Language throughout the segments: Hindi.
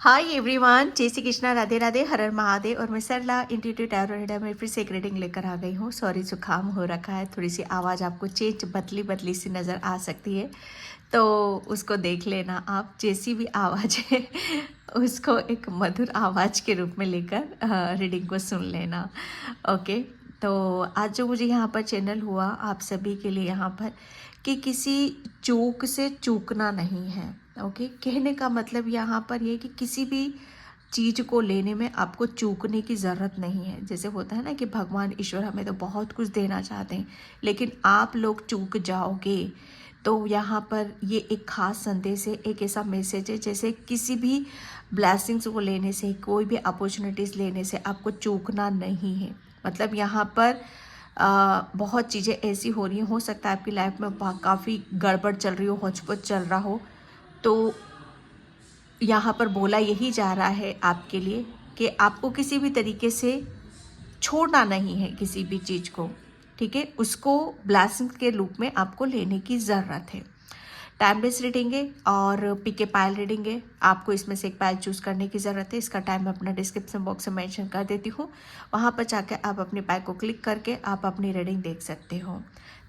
हाय एवरीवन, जय श्री कृष्णा, राधे राधे, हर हर महादेव। और मैं सरला इंट्यूटिव टैरो रीडर में फिर से एक रीडिंग लेकर आ गई हूँ। सॉरी, जुकाम हो रखा है, थोड़ी सी आवाज़ आपको चेंज बदली बदली सी नज़र आ सकती है, तो उसको देख लेना आप। जैसी भी आवाज़ है उसको एक मधुर आवाज़ के रूप में लेकर रीडिंग को सुन लेना। ओके, तो आज जो मुझे यहाँ पर चैनल हुआ आप सभी के लिए यहाँ पर कि किसी चूक से चूकना नहीं है। ओके, कहने का मतलब यहाँ पर ये कि किसी भी चीज़ को लेने में आपको चूकने की ज़रूरत नहीं है। जैसे होता है ना कि भगवान ईश्वर हमें तो बहुत कुछ देना चाहते हैं, लेकिन आप लोग चूक जाओगे। तो यहाँ पर ये एक ख़ास संदेश है, एक ऐसा मैसेज है जैसे किसी भी ब्लेसिंग्स को लेने से, कोई भी अपॉर्चुनिटीज़ लेने से आपको चूकना नहीं है। मतलब यहाँ पर बहुत चीज़ें ऐसी हो रही हैं, हो सकता है आपकी लाइफ में काफ़ी गड़बड़ चल रही हो, होचपोच चल रहा हो, तो यहाँ पर बोला यही जा रहा है आपके लिए कि आपको किसी भी तरीके से छोड़ना नहीं है किसी भी चीज़ को, ठीक है। उसको ब्लेसिंग के रूप में आपको लेने की ज़रूरत है। टाइमलेस रीडिंग है और पीके पायल रीडिंग है। आपको इसमें से एक पायल चूज़ करने की ज़रूरत है। इसका टाइम मैं अपना डिस्क्रिप्शन बॉक्स में मेंशन कर देती हूँ, वहाँ पर जाकर आप अपने पायल को क्लिक करके आप अपनी रीडिंग देख सकते हो।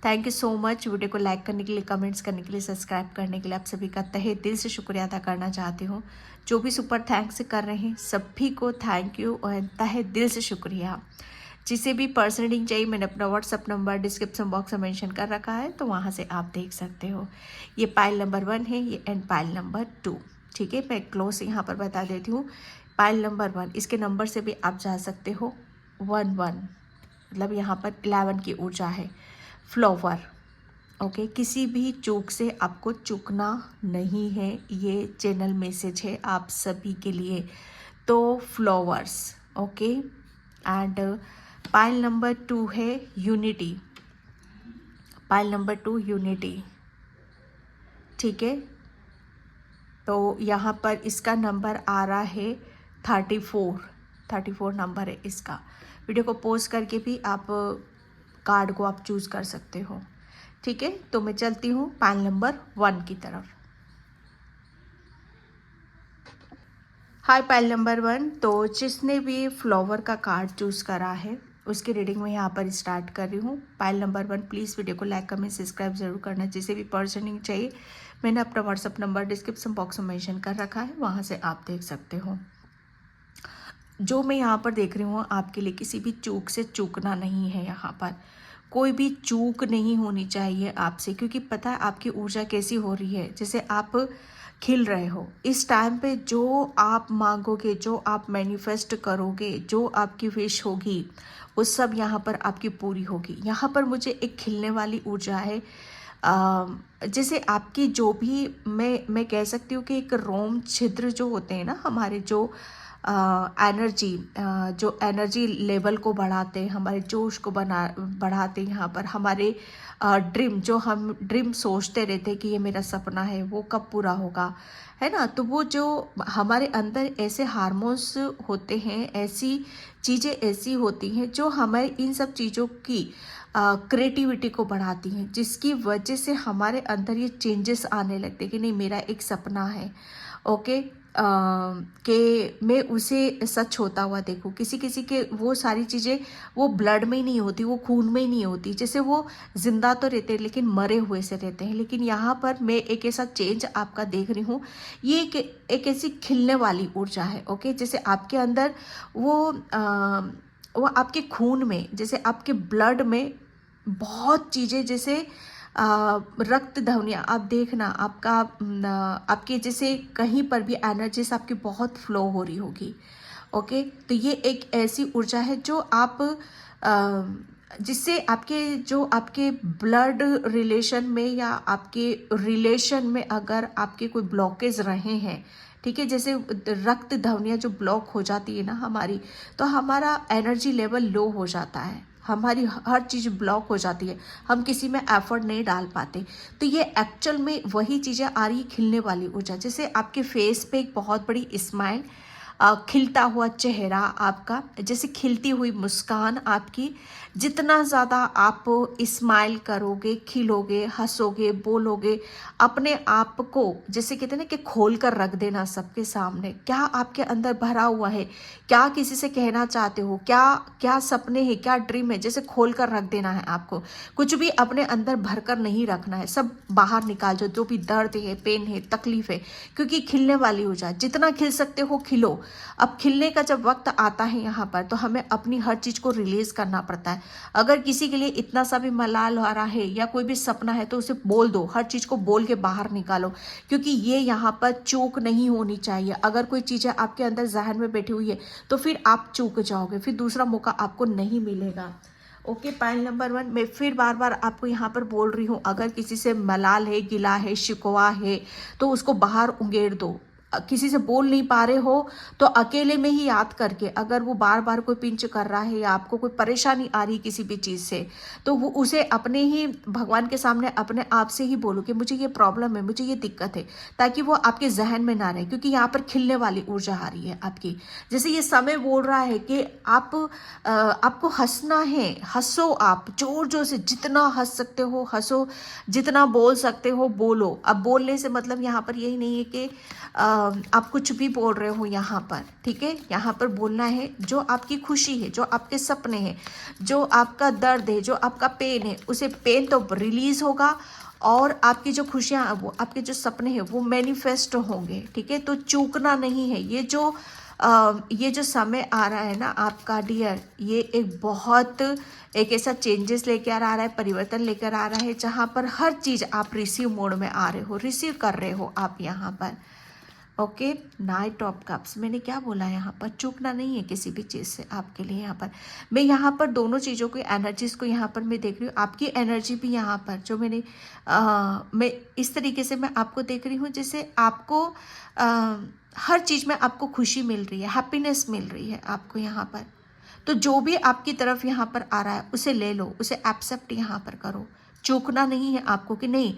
Thank you so much. Video को लाइक करने के लिए, कमेंट्स करने के लिए, सब्सक्राइब करने के लिए आप सभी का तहे दिल से शुक्रिया अदा करना चाहती हूँ। जो भी सुपर थैंक्स कर रहे हैं सभी को थैंक यू और तहे दिल से शुक्रिया। जिसे भी पर्सनल रीडिंग चाहिए मैंने अपना व्हाट्सअप नंबर डिस्क्रिप्शन बॉक्स में मेंशन कर रखा है, तो वहाँ से आप देख सकते हो। ये पायल नंबर 1 है, ये एंड पायल नंबर 2, ठीक है। मैं क्लोज यहाँ पर बता देती हूँ। पायल नंबर 1, इसके नंबर से भी आप जा सकते हो 11, मतलब यहाँ पर 11 की ऊर्जा है। फ्लावर, ओके, किसी भी चूक से आपको चूकना नहीं है, ये चैनल मैसेज है आप सभी के लिए। तो flowers, okay. And pile number 2 है यूनिटी, पाइल नंबर 2 यूनिटी, ठीक है। तो यहाँ पर इसका नंबर आ रहा है 34 नंबर है इसका। वीडियो को पॉज करके भी आप कार्ड को आप चूज़ कर सकते हो, ठीक है। तो मैं चलती हूँ पाइल नंबर 1 की तरफ। हाय पाइल नंबर 1, तो जिसने भी फ्लावर का कार्ड चूज़ करा है उसकी रीडिंग में यहाँ पर स्टार्ट कर रही हूँ। पाइल नंबर 1, प्लीज़ वीडियो को लाइक कमेंट सब्सक्राइब जरूर करना। जिसे भी पर्सनिंग चाहिए मैंने अपना व्हाट्सअप नंबर डिस्क्रिप्शन बॉक्स में मेंशन कर रखा है, वहाँ से आप देख सकते हो। जो मैं यहाँ पर देख रही हूँ आपके लिए किसी भी चूक से चूकना नहीं है। यहाँ पर कोई भी चूक नहीं होनी चाहिए आपसे, क्योंकि पता है आपकी ऊर्जा कैसी हो रही है। जैसे आप खिल रहे हो इस टाइम पे, जो आप मांगोगे, जो आप मैनिफेस्ट करोगे, जो आपकी विश होगी वो सब यहाँ पर आपकी पूरी होगी। यहाँ पर मुझे एक खिलने वाली ऊर्जा है। जैसे आपकी जो भी मैं कह सकती हूँ कि एक रोम छिद्र जो होते हैं ना हमारे, जो एनर्जी, जो एनर्जी लेवल को बढ़ाते हैं, हमारे जोश को बढ़ाते हैं। यहाँ पर हमारे ड्रीम, जो हम ड्रीम सोचते रहते हैं कि ये मेरा सपना है, वो कब पूरा होगा, है ना। तो वो जो हमारे अंदर ऐसे हार्मोन्स होते हैं, ऐसी चीज़ें ऐसी होती हैं जो हमारे इन सब चीज़ों की क्रिएटिविटी को बढ़ाती हैं, जिसकी वजह से हमारे अंदर ये चेंजेस आने लगते हैं कि नहीं मेरा एक सपना है, ओके, कि मैं उसे सच होता हुआ देखूं। किसी किसी के वो सारी चीज़ें वो ब्लड में ही नहीं होती, वो खून में ही नहीं होती। जैसे वो जिंदा तो रहते हैं लेकिन मरे हुए से रहते हैं। लेकिन यहाँ पर मैं एक ऐसा चेंज आपका देख रही हूँ। ये एक ऐसी खिलने वाली ऊर्जा है, ओके। जैसे आपके अंदर वो आपके खून में, जैसे आपके ब्लड में बहुत चीज़ें, जैसे रक्त धमनियाँ, आप देखना आपका आपके जैसे कहीं पर भी एनर्जीज आपकी बहुत फ्लो हो रही होगी, ओके। तो ये एक ऐसी ऊर्जा है जो आप जिससे आपके ब्लड रिलेशन में या आपके रिलेशन में अगर आपके कोई ब्लॉकेज रहे हैं, ठीक है, जैसे रक्त धमनियाँ जो ब्लॉक हो जाती है ना हमारी, तो हमारा एनर्जी लेवल लो हो जाता है, हमारी हर चीज़ ब्लॉक हो जाती है, हम किसी में एफर्ट नहीं डाल पाते। तो ये एक्चुअल में वही चीज़ें आ रही, खिलने वाली ऊर्जा। जैसे आपके फेस पे एक बहुत बड़ी स्माइल, खिलता हुआ चेहरा आपका, जैसे खिलती हुई मुस्कान आपकी, जितना ज़्यादा आप स्माइल करोगे, खिलोगे, हंसोगे, बोलोगे, अपने आप को जैसे कहते हैं ना कि खोल कर रख देना सबके सामने, क्या आपके अंदर भरा हुआ है, क्या किसी से कहना चाहते हो, क्या क्या सपने हैं, क्या ड्रीम है, जैसे खोल कर रख देना है आपको। कुछ भी अपने अंदर भर कर नहीं रखना है, सब बाहर निकाल दो, जो भी दर्द है, पेन है, तकलीफ है, क्योंकि खिलने वाली हो जाए, जितना खिल सकते हो खिलो। अब खिलने का जब वक्त आता है यहाँ पर, तो हमें अपनी हर चीज़ को रिलीज करना पड़ता है। अगर किसी के लिए इतना सा भी मलाल आ रहा है या कोई भी सपना है, तो उसे बोल दो, हर चीज़ को बोल के बाहर निकालो, क्योंकि ये यहाँ पर चूक नहीं होनी चाहिए। अगर कोई चीज़ें आपके अंदर जहन में बैठी हुई है, तो फिर आप चूक जाओगे, फिर दूसरा मौका आपको नहीं मिलेगा। ओके, पॉइंट नंबर 1, मैं फिर बार बार आपको यहाँ पर बोल रही हूँ, अगर किसी से मलाल है, गिला है, शिकवा है, तो उसको बाहर उंगेड़ दो। किसी से बोल नहीं पा रहे हो तो अकेले में ही याद करके, अगर वो बार बार कोई पिंच कर रहा है या आपको कोई परेशानी आ रही किसी भी चीज़ से, तो वो उसे अपने ही भगवान के सामने अपने आप से ही बोलो कि मुझे ये प्रॉब्लम है, मुझे ये दिक्कत है, ताकि वो आपके जहन में ना रहे, क्योंकि यहाँ पर खिलने वाली ऊर्जा आ रही है आपकी। जैसे ये समय बोल रहा है कि आपको हंसना है, हंसो, आप जोर जोर से जितना हंस सकते हो हंसो, जितना बोल सकते हो बोलो। अब बोलने से मतलब यहाँ पर यही नहीं है कि आप कुछ भी बोल रहे हो यहाँ पर, ठीक है। यहाँ पर बोलना है जो आपकी खुशी है, जो आपके सपने हैं, जो आपका दर्द है, जो आपका पेन है, उसे पेन तो रिलीज होगा, और आपकी जो खुशियाँ, वो आपके जो सपने हैं वो मैनिफेस्ट होंगे, ठीक है। तो चूकना नहीं है। ये जो समय आ रहा है ना आपका डियर, ये एक ऐसा चेंजेस लेकर आ रहा है, परिवर्तन लेकर आ रहा है, जहाँ पर हर चीज़ आप रिसीव मोड में आ रहे हो, रिसीव कर रहे हो आप यहाँ पर। ओके, नाइट ऑफ कप्स, मैंने क्या बोला यहाँ पर, चूकना नहीं है किसी भी चीज़ से आपके लिए। यहाँ पर मैं यहाँ पर दोनों चीज़ों की एनर्जीज को यहाँ पर मैं देख रही हूँ, आपकी एनर्जी भी यहाँ पर जो मैं इस तरीके से मैं आपको देख रही हूँ, जैसे आपको हर चीज़ में आपको खुशी मिल रही है, हैप्पीनेस मिल रही है आपको यहाँ पर। तो जो भी आपकी तरफ यहाँ पर आ रहा है उसे ले लो, उसे एक्सेप्ट यहाँ पर करो। चूकना नहीं है आपको कि नहीं,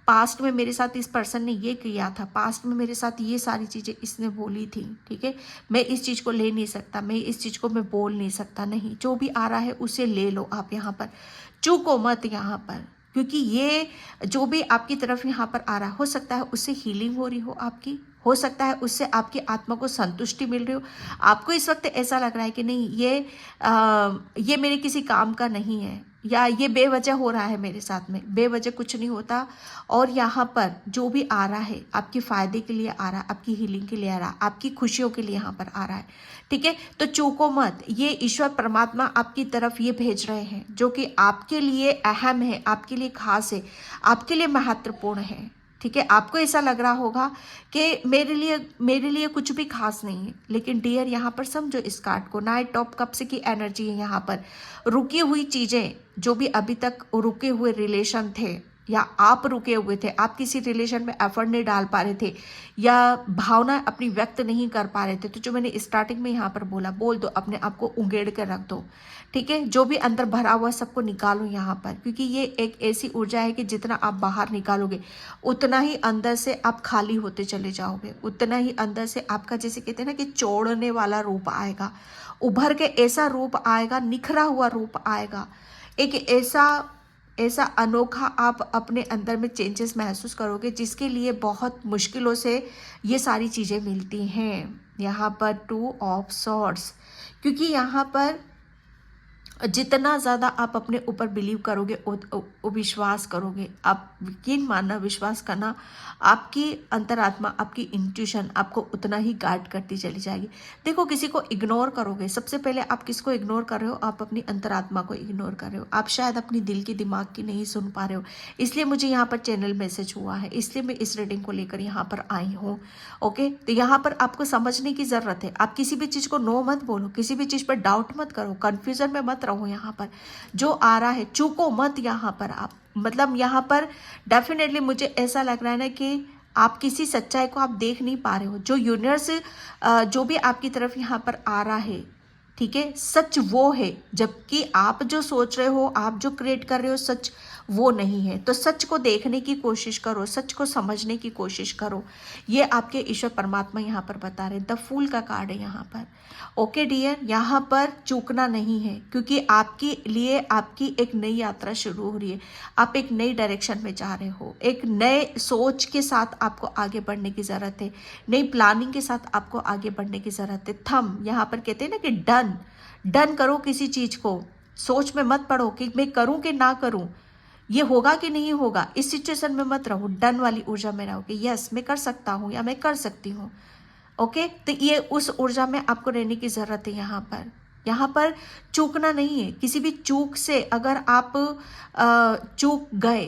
पास्ट में मेरे साथ इस पर्सन ने ये किया था, पास्ट में मेरे साथ ये सारी चीज़ें इसने बोली थी, ठीक है, मैं इस चीज़ को ले नहीं सकता, मैं इस चीज़ को मैं बोल नहीं सकता। नहीं, जो भी आ रहा है उसे ले लो आप यहाँ पर, चूको मत यहाँ पर, क्योंकि ये जो भी आपकी तरफ यहाँ पर आ रहा है, हो सकता है उससे हीलिंग हो रही हो आपकी, हो सकता है उससे आपकी आत्मा को संतुष्टि मिल रही हो। आपको इस वक्त ऐसा लग रहा है कि नहीं, ये मेरे किसी काम का नहीं है, या ये बेवजह हो रहा है मेरे साथ में। बेवजह कुछ नहीं होता, और यहाँ पर जो भी आ रहा है आपके फ़ायदे के लिए आ रहा है, आपकी हीलिंग के लिए आ रहा है, आपकी खुशियों के लिए यहाँ पर आ रहा है, ठीक है। तो चूको मत, ये ईश्वर परमात्मा आपकी तरफ ये भेज रहे हैं जो कि आपके लिए अहम है, आपके लिए खास है, आपके लिए महत्वपूर्ण है, ठीक है। आपको ऐसा लग रहा होगा कि मेरे लिए कुछ भी खास नहीं है, लेकिन डियर यहाँ पर समझो इस कार्ड को, नाइट ऑफ कप्स की एनर्जी है यहाँ पर। रुकी हुई चीज़ें, जो भी अभी तक रुके हुए रिलेशन थे, या आप रुके हुए थे, आप किसी रिलेशन में एफर्ट नहीं डाल पा रहे थे, या भावना अपनी व्यक्त नहीं कर पा रहे थे, तो जो मैंने स्टार्टिंग में यहाँ पर बोला, बोल दो, अपने आप को उंगेड़ कर रख दो, ठीक है। जो भी अंदर भरा हुआ सबको निकालो यहाँ पर, क्योंकि ये एक ऐसी ऊर्जा है कि जितना आप बाहर निकालोगे उतना ही अंदर से आप खाली होते चले जाओगे, उतना ही अंदर से आपका, जैसे कहते हैं ना कि छोड़ने वाला रूप आएगा, उभर के ऐसा रूप आएगा, निखरा हुआ रूप आएगा, एक ऐसा अनोखा आप अपने अंदर में चेंजेस महसूस करोगे, जिसके लिए बहुत मुश्किलों से ये सारी चीज़ें मिलती हैं। यहाँ पर 2 ऑफ सॉर्ड्स, क्योंकि यहाँ पर जितना ज़्यादा आप अपने ऊपर बिलीव करोगे, विश्वास करोगे, आप यकीन मानना, विश्वास करना, आपकी अंतरात्मा, आपकी इंट्यूशन आपको उतना ही गाइड करती चली जाएगी। देखो, किसी को इग्नोर करोगे, सबसे पहले आप किसको इग्नोर कर रहे हो, आप अपनी अंतरात्मा को इग्नोर कर रहे हो। आप शायद अपनी दिल की, दिमाग की नहीं सुन पा रहे हो, इसलिए मुझे यहाँ पर चैनल मैसेज हुआ है, इसलिए मैं इस रीडिंग को लेकर यहाँ पर आई हूँ। ओके, तो यहाँ पर आपको समझने की ज़रूरत है। आप किसी भी चीज़ को नो मत बोलो, किसी भी चीज़ पर डाउट मत करो, कन्फ्यूज़न में मत रहो। यहाँ पर जो आ रहा है चूको मत यहाँ पर आप, मतलब यहाँ पर डेफिनेटली मुझे ऐसा लग रहा है ना कि आप किसी सच्चाई को आप देख नहीं पा रहे हो, जो यूनिवर्स जो भी आपकी तरफ यहाँ पर आ रहा है, ठीक है, सच वो है, जबकि आप जो सोच रहे हो, आप जो क्रिएट कर रहे हो, सच वो नहीं है। तो सच को देखने की कोशिश करो, सच को समझने की कोशिश करो। ये आपके ईश्वर परमात्मा यहाँ पर बता रहे हैं। द फूल का कार्ड है यहाँ पर। ओके डियर, यहाँ पर चूकना नहीं है, क्योंकि आपके लिए आपकी एक नई यात्रा शुरू हो रही है। आप एक नई डायरेक्शन में जा रहे हो, एक नए सोच के साथ आपको आगे बढ़ने की ज़रूरत है, नई प्लानिंग के साथ आपको आगे बढ़ने की ज़रूरत है। थम यहाँ पर कहते हैं ना कि डन करो किसी चीज़ को। सोच में मत पड़ो कि मैं करूं कि ना करूं, ये होगा कि नहीं होगा, इस सिचुएशन में मत रहो। डन वाली ऊर्जा में रहो कि यस मैं कर सकता हूं या मैं कर सकती हूँ। ओके, तो ये उस ऊर्जा में आपको रहने की ज़रूरत है। यहाँ पर चूकना नहीं है। किसी भी चूक से अगर आप चूक गए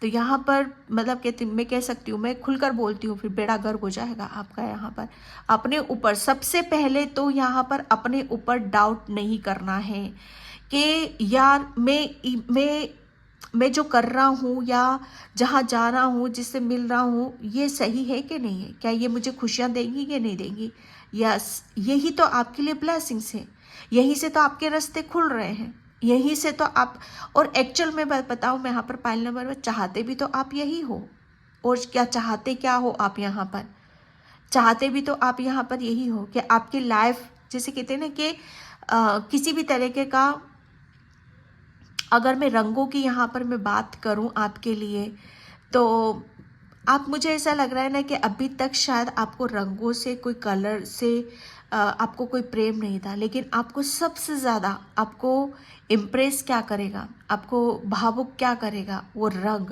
तो यहाँ पर मतलब कहती मैं कह सकती हूँ, मैं खुलकर बोलती हूँ, फिर बेड़ा गर्क हो जाएगा आपका। यहाँ पर अपने ऊपर सबसे पहले तो यहाँ पर अपने ऊपर डाउट नहीं करना है कि यार मैं जो कर रहा हूँ या जहाँ जा रहा हूँ, जिससे मिल रहा हूँ, ये सही है कि नहीं है, क्या ये मुझे खुशियाँ देंगी कि नहीं देंगी। यस, यही तो आपके लिए ब्लेसिंग्स है, यहीं से तो आपके रास्ते खुल रहे हैं, यहीं से तो आप। और एक्चुअल में बताऊँ मैं यहाँ पर पाइल नंबर में चाहते भी तो आप यही हो। और क्या चाहते क्या हो आप यहाँ पर, चाहते भी तो आप यहाँ पर यही हो कि आपकी लाइफ, जैसे कहते हैं ना कि किसी भी तरीके का, अगर मैं रंगों की यहाँ पर मैं बात करूँ आपके लिए, तो आप, मुझे ऐसा लग रहा है ना कि अभी तक शायद आपको रंगों से, कोई कलर से आपको कोई प्रेम नहीं था, लेकिन आपको सबसे ज़्यादा आपको इम्प्रेस क्या करेगा, आपको भावुक क्या करेगा, वो रंग।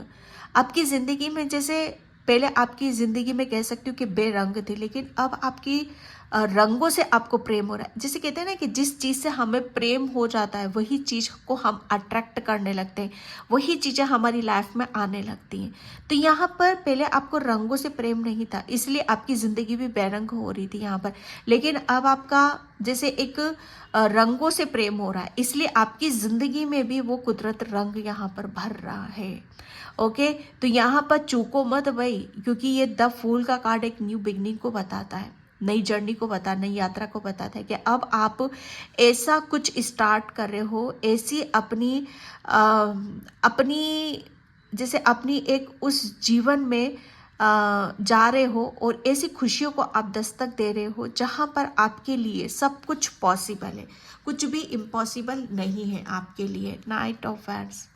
आपकी ज़िंदगी में, जैसे पहले आपकी ज़िंदगी में कह सकती हूँ कि बेरंग थी, लेकिन अब आपकी रंगों से आपको प्रेम हो रहा है। जैसे कहते हैं ना कि जिस चीज़ से हमें प्रेम हो जाता है वही चीज़ को हम अट्रैक्ट करने लगते हैं, वही चीज़ें हमारी लाइफ में आने लगती हैं। तो यहाँ पर पहले आपको रंगों से प्रेम नहीं था, इसलिए आपकी ज़िंदगी भी बेरंग हो रही थी यहाँ पर। लेकिन अब आपका जैसे एक रंगों से प्रेम हो रहा है, इसलिए आपकी ज़िंदगी में भी वो कुदरत रंग यहाँ पर भर रहा है। ओके, तो यहाँ पर चूको मत भाई, क्योंकि ये द फूल का कार्ड एक न्यू बिगनिंग को बताता है, नई जर्नी को बता, नई यात्रा को बताता है कि अब आप ऐसा कुछ स्टार्ट कर रहे हो, ऐसी अपनी जैसे अपनी एक उस जीवन में जा रहे हो, और ऐसी खुशियों को आप दस्तक दे रहे हो जहाँ पर आपके लिए सब कुछ पॉसिबल है, कुछ भी इम्पॉसिबल नहीं है आपके लिए। नाइट ऑफ वैंड्स,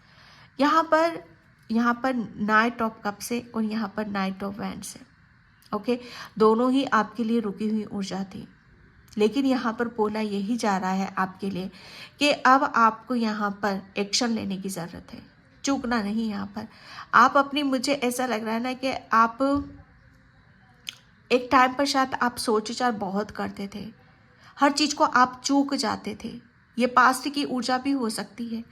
यहाँ पर नाइट ऑफ कप्स है और यहाँ पर नाइट ऑफ वैंड्स है। ओके, दोनों ही आपके लिए रुकी हुई ऊर्जा थी, लेकिन यहाँ पर बोला यही जा रहा है आपके लिए कि अब आपको यहाँ पर एक्शन लेने की ज़रूरत है, चूकना नहीं। यहाँ पर आप अपनी, मुझे ऐसा लग रहा है ना कि आप एक टाइम पर शायद आप सोच विचार बहुत करते थे, हर चीज़ को आप चूक जाते थे। ये पास्ट की ऊर्जा भी हो सकती है,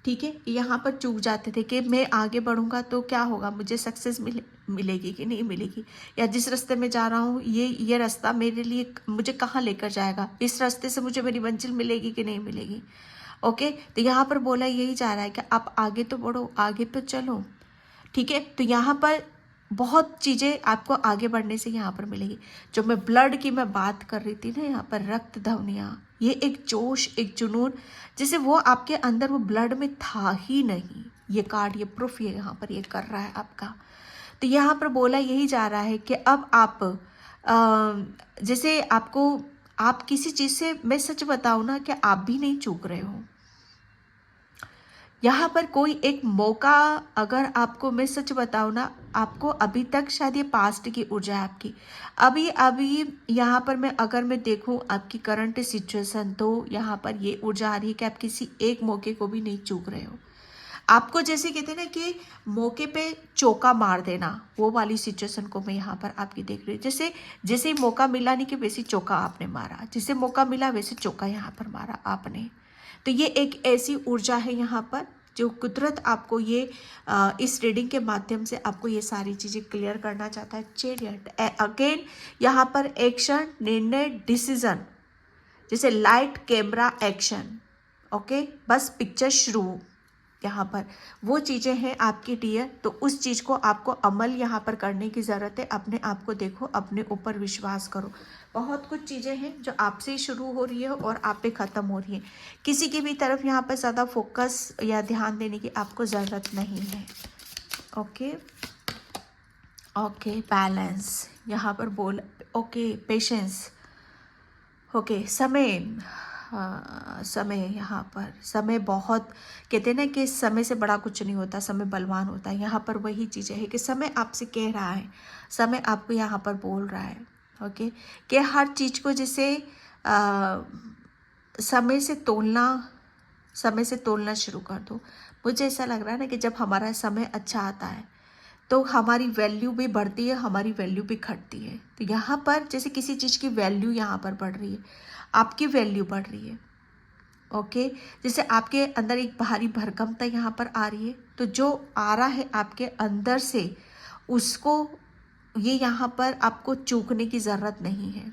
ठीक है। यहाँ पर चूक जाते थे कि मैं आगे बढ़ूंगा तो क्या होगा, मुझे सक्सेस मिलेगी कि नहीं मिलेगी, या जिस रास्ते में जा रहा हूँ ये रास्ता मेरे लिए मुझे कहाँ लेकर जाएगा, इस रास्ते से मुझे मेरी मंजिल मिलेगी कि नहीं मिलेगी। ओके, तो यहाँ पर बोला यही जा रहा है कि आप आगे तो बढ़ो, आगे तो चलो, ठीक है। तो यहाँ पर बहुत चीज़ें आपको आगे बढ़ने से यहाँ पर मिलेगी। जो मैं ब्लड की मैं बात कर रही थी ना, यहाँ पर रक्त धमनियाँ, ये एक जोश, एक जुनून, जैसे वो आपके अंदर वो ब्लड में था ही नहीं। ये कार्ड, ये प्रूफ ये यहाँ पर ये कर रहा है आपका। तो यहाँ पर बोला यही जा रहा है कि अब आप जैसे आप किसी चीज़ से, मैं सच बताऊँ ना कि आप भी नहीं चूक रहे हो। यहाँ पर कोई एक मौका, अगर आपको, मैं सच बताऊँ ना, आपको अभी तक शायद ये पास्ट की ऊर्जा है आपकी। अभी यहाँ पर अगर मैं देखूँ आपकी करंट सिचुएशन, तो यहाँ पर ये ऊर्जा आ रही है कि आप किसी एक मौके को भी नहीं चूक रहे हो। आपको जैसे कहते हैं ना कि मौके पे चौका मार देना, वो वाली सिचुएशन को मैं यहाँ पर आपकी देख रही हूँ। जैसे मौका मिला नहीं कि वैसे चौका आपने मारा, जिसे मौका मिला वैसे चौका यहाँ पर मारा आपने। तो ये एक ऐसी ऊर्जा है यहाँ पर जो कुदरत आपको ये इस रीडिंग के माध्यम से आपको ये सारी चीज़ें क्लियर करना चाहता है। चैरियट अगेन, यहाँ पर एक्शन, निर्णय, डिसीजन, जैसे लाइट कैमरा एक्शन। ओके, बस पिक्चर शुरू, यहाँ पर वो चीज़ें हैं आपकी डियर, तो उस चीज़ को आपको अमल यहाँ पर करने की ज़रूरत है। अपने आप को देखो, अपने ऊपर विश्वास करो। बहुत कुछ चीज़ें हैं जो आपसे ही शुरू हो रही है और आप पे ख़त्म हो रही है। किसी की भी तरफ यहाँ पर ज़्यादा फोकस या ध्यान देने की आपको ज़रूरत नहीं है। ओके ओके, बैलेंस यहाँ पर बोल, ओके पेशेंस, ओके समय, हाँ समय, यहाँ पर समय बहुत, कहते हैं ना कि समय से बड़ा कुछ नहीं होता, समय बलवान होता है। यहाँ पर वही चीज़ें है कि समय आपसे कह रहा है, समय आपको यहाँ पर बोल रहा है ओके, कि हर चीज़ को जैसे समय से तोलना, समय से तोलना शुरू कर दो। मुझे ऐसा लग रहा है ना कि जब हमारा समय अच्छा आता है तो हमारी वैल्यू भी बढ़ती है, हमारी वैल्यू भी घटती है। तो यहाँ पर जैसे किसी चीज़ की वैल्यू यहाँ पर बढ़ रही है, आपकी वैल्यू बढ़ रही है ओके। जैसे आपके अंदर एक भारी भरकमता यहाँ पर आ रही है, तो जो आ रहा है आपके अंदर से उसको, ये यहाँ पर आपको चूकने की ज़रूरत नहीं है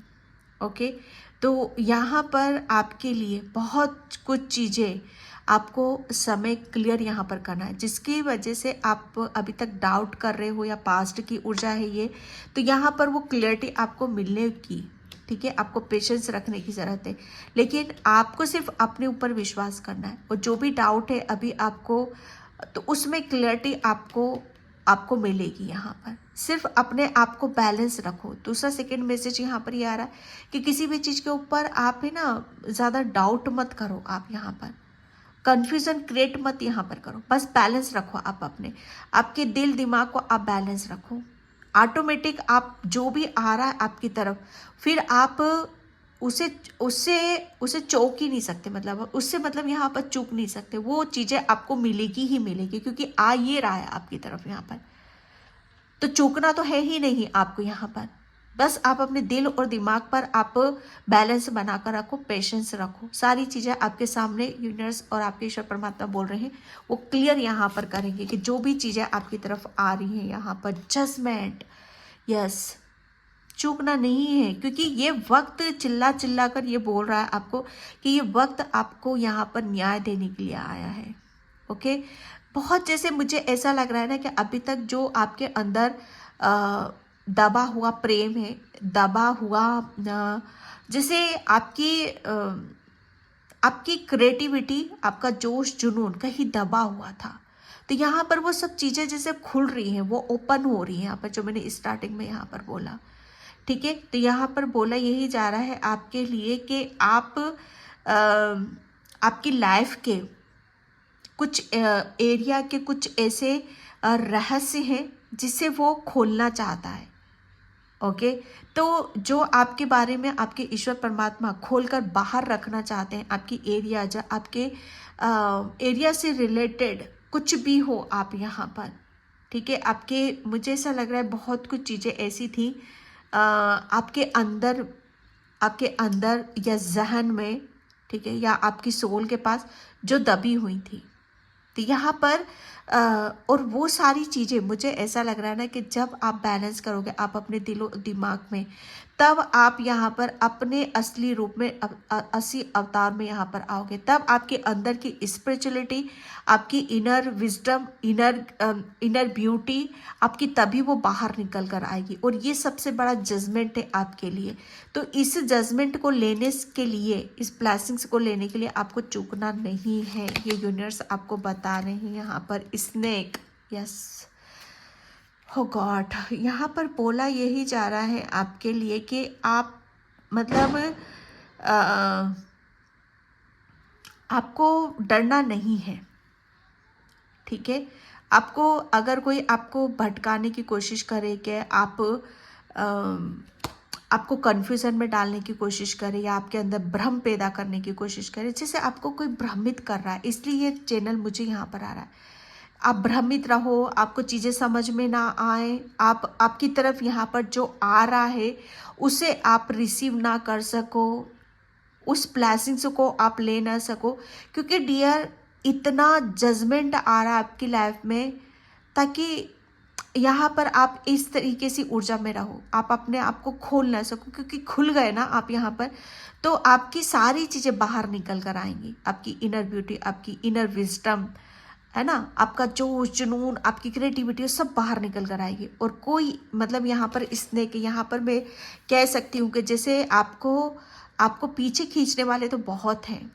ओके। तो यहाँ पर आपके लिए बहुत कुछ चीज़ें आपको समय क्लियर यहाँ पर करना है, जिसकी वजह से आप अभी तक डाउट कर रहे हो या पास्ट की ऊर्जा है ये, तो यहाँ पर वो क्लियरिटी आपको मिलने की, ठीक है। आपको पेशेंस रखने की ज़रूरत है, लेकिन आपको सिर्फ अपने ऊपर विश्वास करना है। और जो भी डाउट है अभी आपको, तो उसमें क्लियरिटी आपको मिलेगी। यहाँ पर सिर्फ अपने आप को बैलेंस रखो। दूसरा सेकंड मैसेज यहाँ पर ये आ रहा है कि किसी भी चीज़ के ऊपर आप है ना ज़्यादा डाउट मत करो, आप यहाँ पर कन्फ्यूज़न क्रिएट मत यहाँ पर करो, बस बैलेंस रखो। आप अपने आपके दिल दिमाग को आप बैलेंस रखो। ऑटोमेटिक आप जो भी आ रहा है आपकी तरफ, फिर आप उसे उससे उसे चौक ही नहीं सकते, मतलब उससे मतलब यहाँ पर चूक नहीं सकते। वो चीज़ें आपको मिलेगी ही मिलेगी, क्योंकि आ ये रहा है आपकी तरफ यहाँ पर, तो चूकना तो है ही नहीं आपको यहाँ पर। बस आप अपने दिल और दिमाग पर आप बैलेंस बनाकर रखो, पेशेंस रखो। सारी चीज़ें आपके सामने यूनिवर्स और आपके ईश्वर परमात्मा बोल रहे हैं, वो क्लियर यहाँ पर करेंगे कि जो भी चीज़ें आपकी तरफ आ रही हैं यहाँ पर, जजमेंट, यस, चूकना नहीं है। क्योंकि ये वक्त चिल्ला चिल्ला कर ये बोल रहा है आपको कि ये वक्त आपको यहाँ पर न्याय देने के लिए आया है ओके। बहुत जैसे मुझे ऐसा लग रहा है ना कि अभी तक जो आपके अंदर दबा हुआ प्रेम है, दबा हुआ जैसे आपकी क्रिएटिविटी, आपका जोश जुनून कहीं दबा हुआ था, तो यहाँ पर वो सब चीज़ें जैसे खुल रही हैं, वो ओपन हो रही हैं यहाँ पर, जो मैंने स्टार्टिंग में यहाँ पर बोला, ठीक है। तो यहाँ पर बोला यही जा रहा है आपके लिए कि आप आपकी लाइफ के कुछ एरिया के कुछ ऐसे रहस्य हैं जिसे वो खोलना चाहता है ओके। तो जो आपके बारे में आपके ईश्वर परमात्मा खोलकर बाहर रखना चाहते हैं, आपकी एरिया, जो आपके एरिया से रिलेटेड कुछ भी हो आप यहाँ पर, ठीक है। आपके, मुझे ऐसा लग रहा है बहुत कुछ चीज़ें ऐसी थी आपके अंदर या जहन में, ठीक है, या आपकी सोल के पास जो दबी हुई थी। तो यहाँ पर और वो सारी चीज़ें, मुझे ऐसा लग रहा है ना कि जब आप बैलेंस करोगे आप अपने दिलो दिमाग में, तब आप यहाँ पर अपने असली रूप में असली अवतार में यहाँ पर आओगे। तब आपके अंदर की स्पिरिचुअलिटी, आपकी इनर विजडम, इनर ब्यूटी आपकी तभी वो बाहर निकल कर आएगी। और ये सबसे बड़ा जजमेंट है आपके लिए। तो इस जजमेंट को लेने के लिए, इस ब्लेसिंग्स को लेने के लिए आपको चूकना नहीं है। ये यूनिवर्स आपको बता रहे हैं यहाँ पर। स्नेक, यस, हो गॉड, यहाँ पर बोला यही जा रहा है आपके लिए कि आप मतलब आपको डरना नहीं है, ठीक है। आपको अगर कोई आपको भटकाने की कोशिश करे कि आपको कन्फ्यूज़न में डालने की कोशिश करे या आपके अंदर भ्रम पैदा करने की कोशिश करे, जैसे आपको कोई भ्रमित कर रहा है, इसलिए ये चैनल मुझे यहाँ पर आ रहा है। आप भ्रमित रहो, आपको चीज़ें समझ में ना आए, आपकी तरफ यहाँ पर जो आ रहा है उसे आप रिसीव ना कर सको, उस ब्लेसिंग्स को आप ले ना सको, क्योंकि डियर इतना जजमेंट आ रहा है आपकी लाइफ में, ताकि यहाँ पर आप इस तरीके से ऊर्जा में रहो, आप अपने आप को खोल ना सको। क्योंकि खुल गए ना आप यहाँ पर, तो आपकी सारी चीज़ें बाहर निकल कर आएंगी। आपकी इनर ब्यूटी, आपकी इनर विजडम, है ना, आपका जोश जुनून, आपकी क्रिएटिविटी सब बाहर निकल कर आएगी। और कोई मतलब यहाँ पर इसने कि यहाँ पर मैं कह सकती हूँ कि जैसे आपको आपको पीछे खींचने वाले तो बहुत हैं,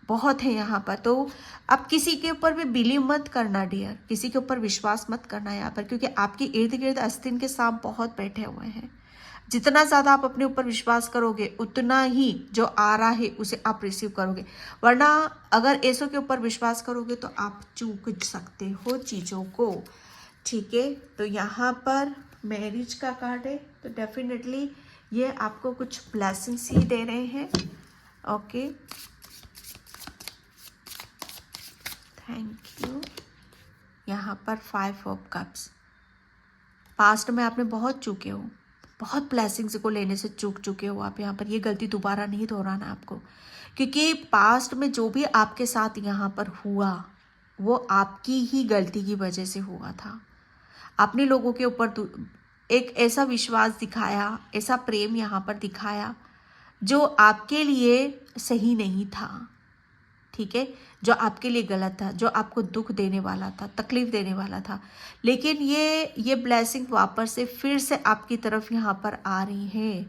बहुत है यहाँ पर। तो आप किसी के ऊपर भी बिलीव मत करना डियर, किसी के ऊपर विश्वास मत करना यहाँ पर, क्योंकि आपके इर्द गिर्द आस्तीन के सांप बहुत बैठे हुए हैं। जितना ज़्यादा आप अपने ऊपर विश्वास करोगे उतना ही जो आ रहा है उसे आप रिसीव करोगे। वरना अगर ऐसों के ऊपर विश्वास करोगे तो आप चूक सकते हो चीज़ों को। ठीक है, तो यहाँ पर मैरिज का कार्ड है, तो डेफिनेटली ये आपको कुछ ब्लेसिंग्स ही दे रहे हैं। Okay, thank you. यहाँ पर 5 ऑफ कप्स, पास्ट में आपने बहुत चूके हो, बहुत ब्लेसिंग्स को लेने से चूक चुके हो आप यहाँ पर। ये गलती दोबारा नहीं दोहराना आपको, क्योंकि पास्ट में जो भी आपके साथ यहाँ पर हुआ वो आपकी ही गलती की वजह से हुआ था। आपने लोगों के ऊपर एक ऐसा विश्वास दिखाया, ऐसा प्रेम यहाँ पर दिखाया जो आपके लिए सही नहीं था। ठीक है, जो आपके लिए गलत था, जो आपको दुख देने वाला था, तकलीफ देने वाला था। लेकिन ये ब्लेसिंग वापस से फिर से आपकी तरफ यहाँ पर आ रही है,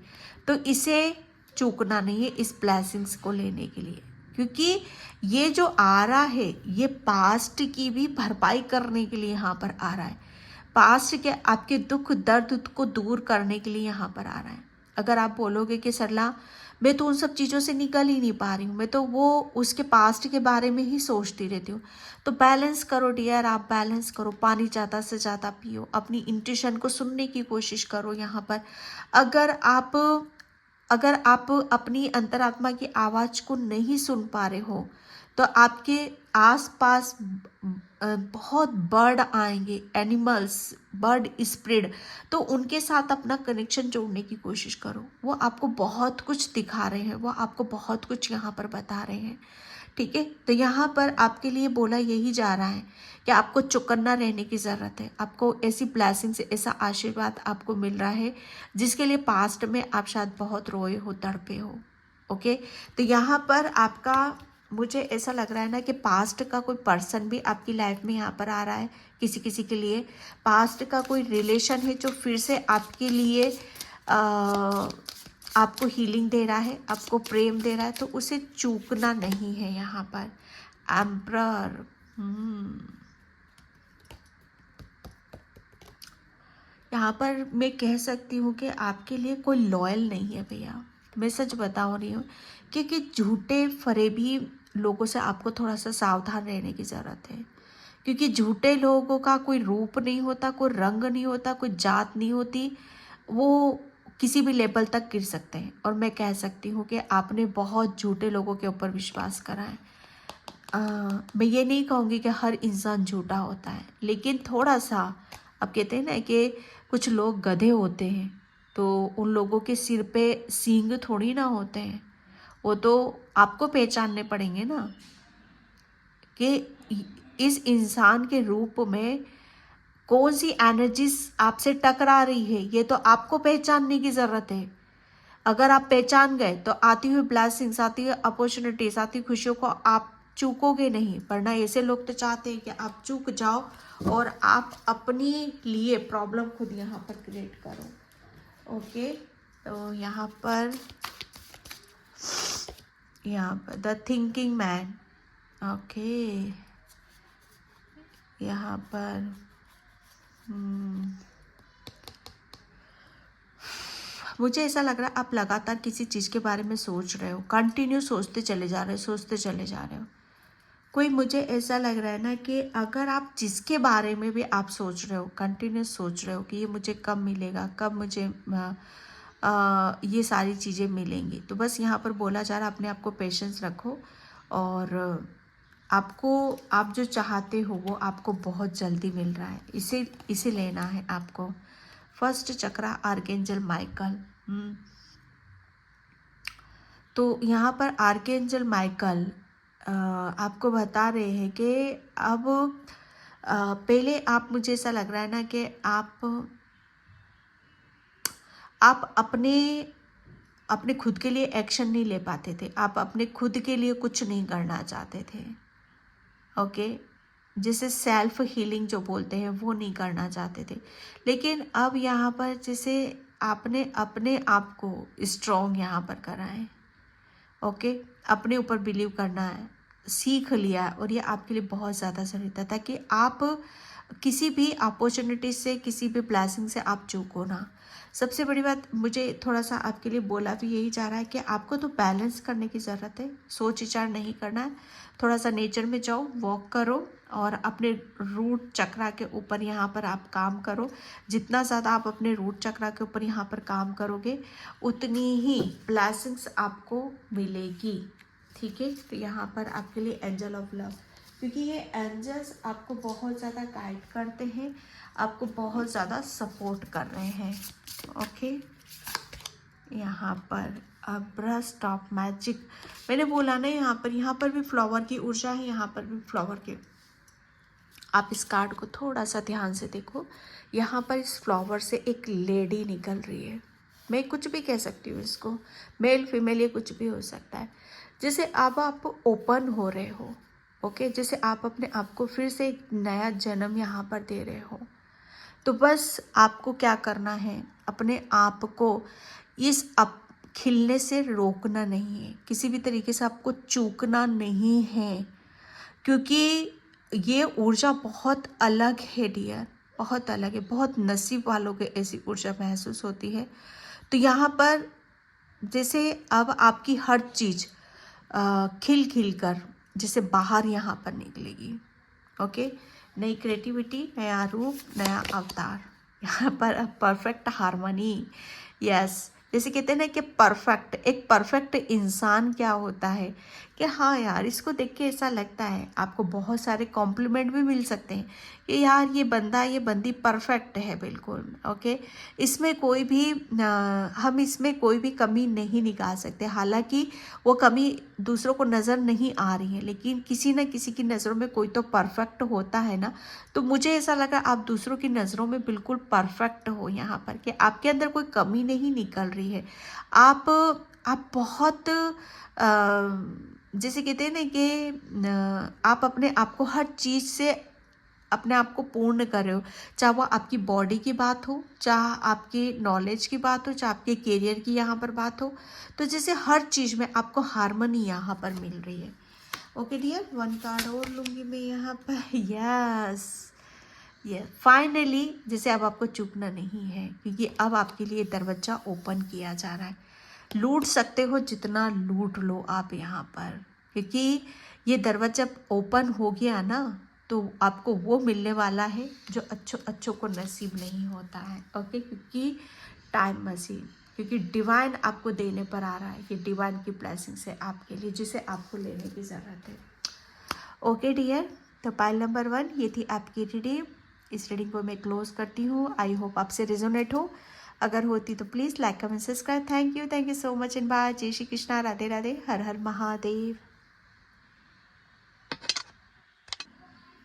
तो इसे चूकना नहीं है इस ब्लेसिंग्स को लेने के लिए, क्योंकि ये जो आ रहा है ये पास्ट की भी भरपाई करने के लिए यहाँ पर आ रहा है। पास्ट के आपके दुख दर्द को दूर करने के लिए यहाँ पर आ रहा है। अगर आप बोलोगे कि सरला मैं तो उन सब चीज़ों से निकल ही नहीं पा रही हूँ, मैं तो वो उसके पास्ट के बारे में ही सोचती रहती हूँ, तो बैलेंस करो डियर, आप बैलेंस करो, पानी ज़्यादा से ज़्यादा पियो, अपनी इंट्यूशन को सुनने की कोशिश करो। यहाँ पर अगर आप अपनी अंतरात्मा की आवाज़ को नहीं सुन पा रहे हो तो आपके आसपास बहुत बर्ड आएंगे, एनिमल्स, बर्ड स्प्रिट, तो उनके साथ अपना कनेक्शन जोड़ने की कोशिश करो। वो आपको बहुत कुछ दिखा रहे हैं, वो आपको बहुत कुछ यहाँ पर बता रहे हैं। ठीक है, तो यहाँ पर आपके लिए बोला यही जा रहा है कि आपको चौकन्ना रहने की ज़रूरत है। आपको ऐसी ब्लेसिंग से ऐसा आशीर्वाद आपको मिल रहा है जिसके लिए पास्ट में आप शायद बहुत रोए हो, तड़पे हो। ओके, तो यहाँ पर आपका मुझे ऐसा लग रहा है ना कि पास्ट का कोई पर्सन भी आपकी लाइफ में यहाँ पर आ रहा है। किसी किसी के लिए पास्ट का कोई रिलेशन है जो फिर से आपके लिए आपको हीलिंग दे रहा है, आपको प्रेम दे रहा है, तो उसे चूकना नहीं है यहाँ पर। एम्परर, यहाँ पर मैं कह सकती हूँ कि आपके लिए कोई लॉयल नहीं है भैया, मैं सच बता रही हूँ, क्योंकि झूठे फरेबी लोगों से आपको थोड़ा सा सावधान रहने की ज़रूरत है। क्योंकि झूठे लोगों का कोई रूप नहीं होता, कोई रंग नहीं होता, कोई जात नहीं होती, वो किसी भी लेवल तक गिर सकते हैं। और मैं कह सकती हूँ कि आपने बहुत झूठे लोगों के ऊपर विश्वास करा है। मैं ये नहीं कहूँगी कि हर इंसान झूठा होता है, लेकिन थोड़ा सा, अब कहते हैं ना कि कुछ लोग गधे होते हैं, तो उन लोगों के सिर पे सींग थोड़ी ना होते हैं, वो तो आपको पहचानने पड़ेंगे ना कि इस इंसान के रूप में कौन सी एनर्जीज आपसे टकरा रही है, ये तो आपको पहचानने की ज़रूरत है। अगर आप पहचान गए तो आती हुई ब्लेसिंग्स, आती हुई अपॉर्चुनिटीज, आती खुशियों को आप चूकोगे नहीं। वरना ऐसे लोग तो चाहते हैं कि आप चूक जाओ और आप अपने लिए प्रॉब्लम खुद यहाँ पर क्रिएट करो। ओके, तो यहाँ पर द थिंकिंग मैन। ओके, यहाँ पर मुझे ऐसा लग रहा है आप लगातार किसी चीज़ के बारे में सोच रहे हो, कंटिन्यू सोचते चले जा रहे हो, सोचते चले जा रहे हो। कोई मुझे ऐसा लग रहा है ना कि अगर आप जिसके बारे में भी आप सोच रहे हो, कंटिन्यू सोच रहे हो कि ये मुझे कब मिलेगा, कब मुझे ये सारी चीज़ें मिलेंगी, तो बस यहाँ पर बोला जा रहा है अपने आप को पेशेंस रखो और आपको, आप जो चाहते हो वो आपको बहुत जल्दी मिल रहा है। इसे लेना है आपको। फर्स्ट चक्रा आर्कएंजल माइकल। तो यहाँ पर आर्कएंजल माइकल आपको बता रहे हैं कि अब पहले आप, मुझे ऐसा लग रहा है ना कि आप अपने खुद के लिए एक्शन नहीं ले पाते थे, आप अपने खुद के लिए कुछ नहीं करना चाहते थे। ओके, जिसे सेल्फ हीलिंग जो बोलते हैं वो नहीं करना चाहते थे। लेकिन अब यहाँ पर जैसे आपने अपने आप को स्ट्रॉन्ग यहाँ पर करा है। ओके, अपने ऊपर बिलीव करना है सीख लिया, और ये आपके लिए बहुत ज़्यादा ज़रूरी था ताकि आप किसी भी अपॉर्चुनिटी से, किसी भी ब्लेसिंग से आप चूको ना। सबसे बड़ी बात मुझे थोड़ा सा आपके लिए बोला भी यही जा रहा है कि आपको तो बैलेंस करने की ज़रूरत है, सोच विचार नहीं करना है। थोड़ा सा नेचर में जाओ, वॉक करो और अपने रूट चक्रा के ऊपर यहाँ पर आप काम करो। जितना ज़्यादा आप अपने रूट चक्रा के ऊपर यहाँ पर काम करोगे उतनी ही ब्लेसिंग्स आपको मिलेगी। ठीक है, तो यहाँ पर आपके लिए एंजल ऑफ लव, क्योंकि ये एंजल्स आपको बहुत ज़्यादा गाइड करते हैं, आपको बहुत ज़्यादा सपोर्ट कर रहे हैं। ओके, यहाँ पर ब्रस्ट ऑफ मैजिक, मैंने बोला ना यहाँ पर भी फ्लावर की ऊर्जा है, यहाँ पर भी फ्लावर की। आप इस कार्ड को थोड़ा सा ध्यान से देखो, यहाँ पर इस फ्लावर से एक लेडी निकल रही है। मैं कुछ भी कह सकती हूँ इसको, मेल फीमेल ये कुछ भी हो सकता है। जैसे अब आप ओपन हो रहे हो, ओके, जैसे आप अपने आप को फिर से एक नया जन्म यहाँ पर दे रहे हो। तो बस आपको क्या करना है, अपने आप को इस खिलने से रोकना नहीं है, किसी भी तरीके से आपको चूकना नहीं है, क्योंकि ये ऊर्जा बहुत अलग है डियर, बहुत अलग है। बहुत नसीब वालों को ऐसी ऊर्जा महसूस होती है। तो यहाँ पर जैसे अब आपकी हर चीज़ खिल खिल कर जैसे बाहर यहाँ पर निकलेगी। ओके, नई क्रिएटिविटी, नया रूप, नया अवतार, यहाँ पर परफेक्ट हार्मनी। यस, जैसे कहते हैं ना कि परफेक्ट, एक परफेक्ट इंसान क्या होता है कि हाँ यार, इसको देख के ऐसा लगता है, आपको बहुत सारे कॉम्प्लीमेंट भी मिल सकते हैं कि यार ये बंदा, ये बंदी परफेक्ट है बिल्कुल। ओके, इसमें कोई भी हम इसमें कोई भी कमी नहीं निकाल सकते। हालांकि वो कमी दूसरों को नज़र नहीं आ रही है, लेकिन किसी न किसी की नज़रों में कोई तो परफेक्ट होता है ना। तो मुझे ऐसा लगा आप दूसरों की नज़रों में बिल्कुल परफेक्ट हो यहाँ पर, कि आपके अंदर कोई कमी नहीं निकल रही है। आप बहुत जैसे कहते हैं ना कि आप अपने आप को हर चीज़ से अपने आप को पूर्ण कर रहे हो, चाहे वो आपकी बॉडी की बात हो, चाहे आपके नॉलेज की बात हो, चाहे आपके करियर की यहाँ पर बात हो। तो जैसे हर चीज़ में आपको हार्मनी यहाँ पर मिल रही है। ओके डियर, वन कार्ड और लूँगी मैं यहाँ पर। यस, ये फाइनली जैसे अब आपको चूकना नहीं है, क्योंकि अब आपके लिए दरवाज़ा ओपन किया जा रहा है। लूट सकते हो जितना लूट लो आप यहाँ पर, क्योंकि ये दरवाज़ा ओपन हो गया ना, तो आपको वो मिलने वाला है जो अच्छों को नसीब नहीं होता है। ओके, क्योंकि टाइम मशीन, क्योंकि डिवाइन आपको देने पर आ रहा है, कि डिवाइन की ब्लेसिंग्स है आपके लिए, जिसे आपको लेने की ज़रूरत है। ओके डियर, तो पाइल नंबर 1 ये थी आपकी रीडिंग। इस रीडिंग को मैं क्लोज करती हूँ। आई होप आपसे रिजोनेट हो। अगर होती तो please like comment subscribe. Thank you so much and bye. जय Shri Krishna, Radhe Radhe, Har Har Mahadev.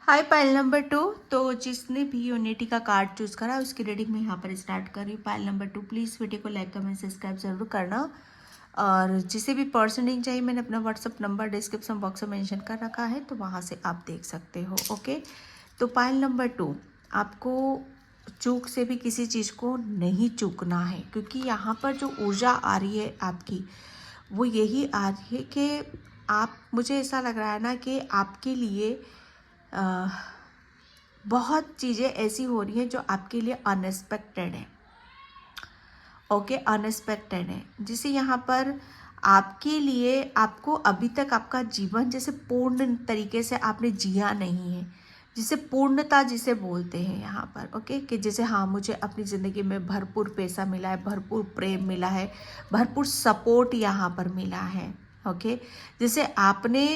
Hi pile number 2, तो जिसने भी यूनिटी का कार्ड चूज़ करा उसकी रीडिंग में यहाँ पर स्टार्ट कर रही हूँ। पाइल नंबर 2 प्लीज़ वीडियो को लाइक कमेंट सब्सक्राइब ज़रूर करना। और जिसे भी पर्सनिंग चाहिए, मैंने अपना व्हाट्सअप नंबर डिस्क्रिप्शन बॉक्स में मेंशन कर रखा है, तो वहाँ से आप देख सकते हो। ओके, तो पाइल नंबर 2, आपको चूक से भी किसी चीज़ को नहीं चूकना है, क्योंकि यहाँ पर जो ऊर्जा आ रही है आपकी, वो यही आ रही है कि आप, मुझे ऐसा लग रहा है ना कि आपके लिए बहुत चीज़ें ऐसी हो रही हैं जो आपके लिए अनएक्सपेक्टेड है। ओके, अनएक्सपेक्टेड है, जिसे यहाँ पर आपके लिए, आपको अभी तक आपका जीवन जैसे पूर्ण तरीके से आपने जिया नहीं है, जिसे पूर्णता जिसे बोलते हैं यहाँ पर। ओके, कि जैसे हाँ, मुझे अपनी ज़िंदगी में भरपूर पैसा मिला है, भरपूर प्रेम मिला है, भरपूर सपोर्ट यहाँ पर मिला है। ओके, जैसे आपने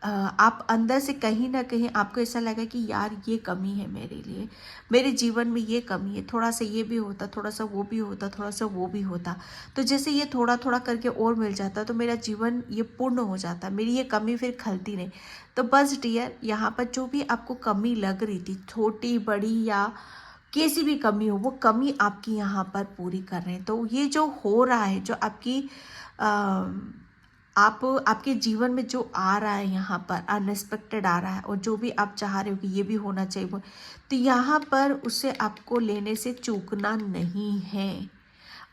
आप अंदर से कहीं ना कहीं आपको ऐसा लगा कि यार ये कमी है मेरे लिए, मेरे जीवन में ये कमी है, थोड़ा सा ये भी होता, थोड़ा सा वो भी होता, थोड़ा सा वो भी होता, तो जैसे ये थोड़ा थोड़ा करके और मिल जाता तो मेरा जीवन ये पूर्ण हो जाता, मेरी ये कमी फिर खलती नहीं। तो बस डियर, यहाँ पर जो भी आपको कमी लग रही थी, छोटी बड़ी या कैसी भी कमी हो, वो कमी आपकी यहाँ पर पूरी कर रहे हैं। तो ये जो हो रहा है, जो आपकी आप आपके जीवन में जो आ रहा है यहाँ पर अनएक्सपेक्टेड आ रहा है, और जो भी आप चाह रहे हो कि ये भी होना चाहिए वो, तो यहाँ पर उसे आपको लेने से चूकना नहीं है।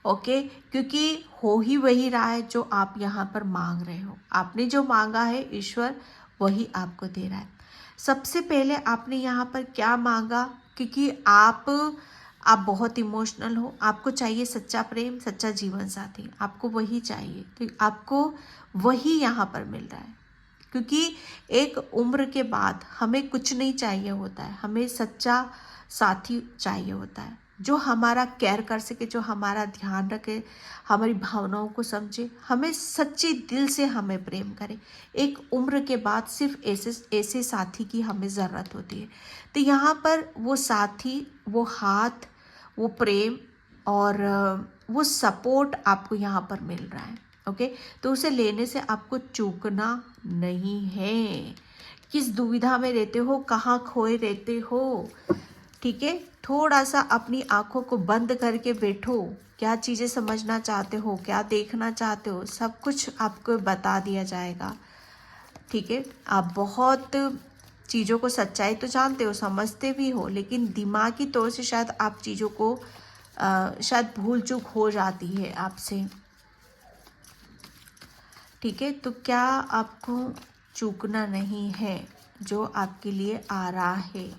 ओके, क्योंकि हो ही वही रहा है जो आप यहाँ पर मांग रहे हो। आपने जो मांगा है ईश्वर वही आपको दे रहा है। सबसे पहले आपने यहाँ पर क्या मांगा, क्योंकि आप बहुत इमोशनल हो, आपको चाहिए सच्चा प्रेम, सच्चा जीवन साथी, आपको वही चाहिए, तो आपको वही यहाँ पर मिल रहा है। क्योंकि एक उम्र के बाद हमें कुछ नहीं चाहिए होता है, हमें सच्चा साथी चाहिए होता है जो हमारा केयर कर सके, जो हमारा ध्यान रखे, हमारी भावनाओं को समझे, हमें सच्चे दिल से हमें प्रेम करे। एक उम्र के बाद सिर्फ ऐसे साथी की हमें ज़रूरत होती है। तो यहाँ पर वो साथी, वो हाथ, वो प्रेम और वो सपोर्ट आपको यहाँ पर मिल रहा है। ओके, तो उसे लेने से आपको चूकना नहीं है। किस दुविधा में रहते हो, कहाँ खोए रहते हो, ठीक है, थोड़ा सा अपनी आंखों को बंद करके बैठो। क्या चीज़ें समझना चाहते हो, क्या देखना चाहते हो, सब कुछ आपको बता दिया जाएगा। ठीक है, आप बहुत चीज़ों को सच्चाई तो जानते हो, समझते भी हो, लेकिन दिमागी तौर से शायद आप चीज़ों को शायद भूल चूक हो जाती है आपसे। ठीक है, तो क्या आपको चूकना नहीं है जो आपके लिए आ रहा है।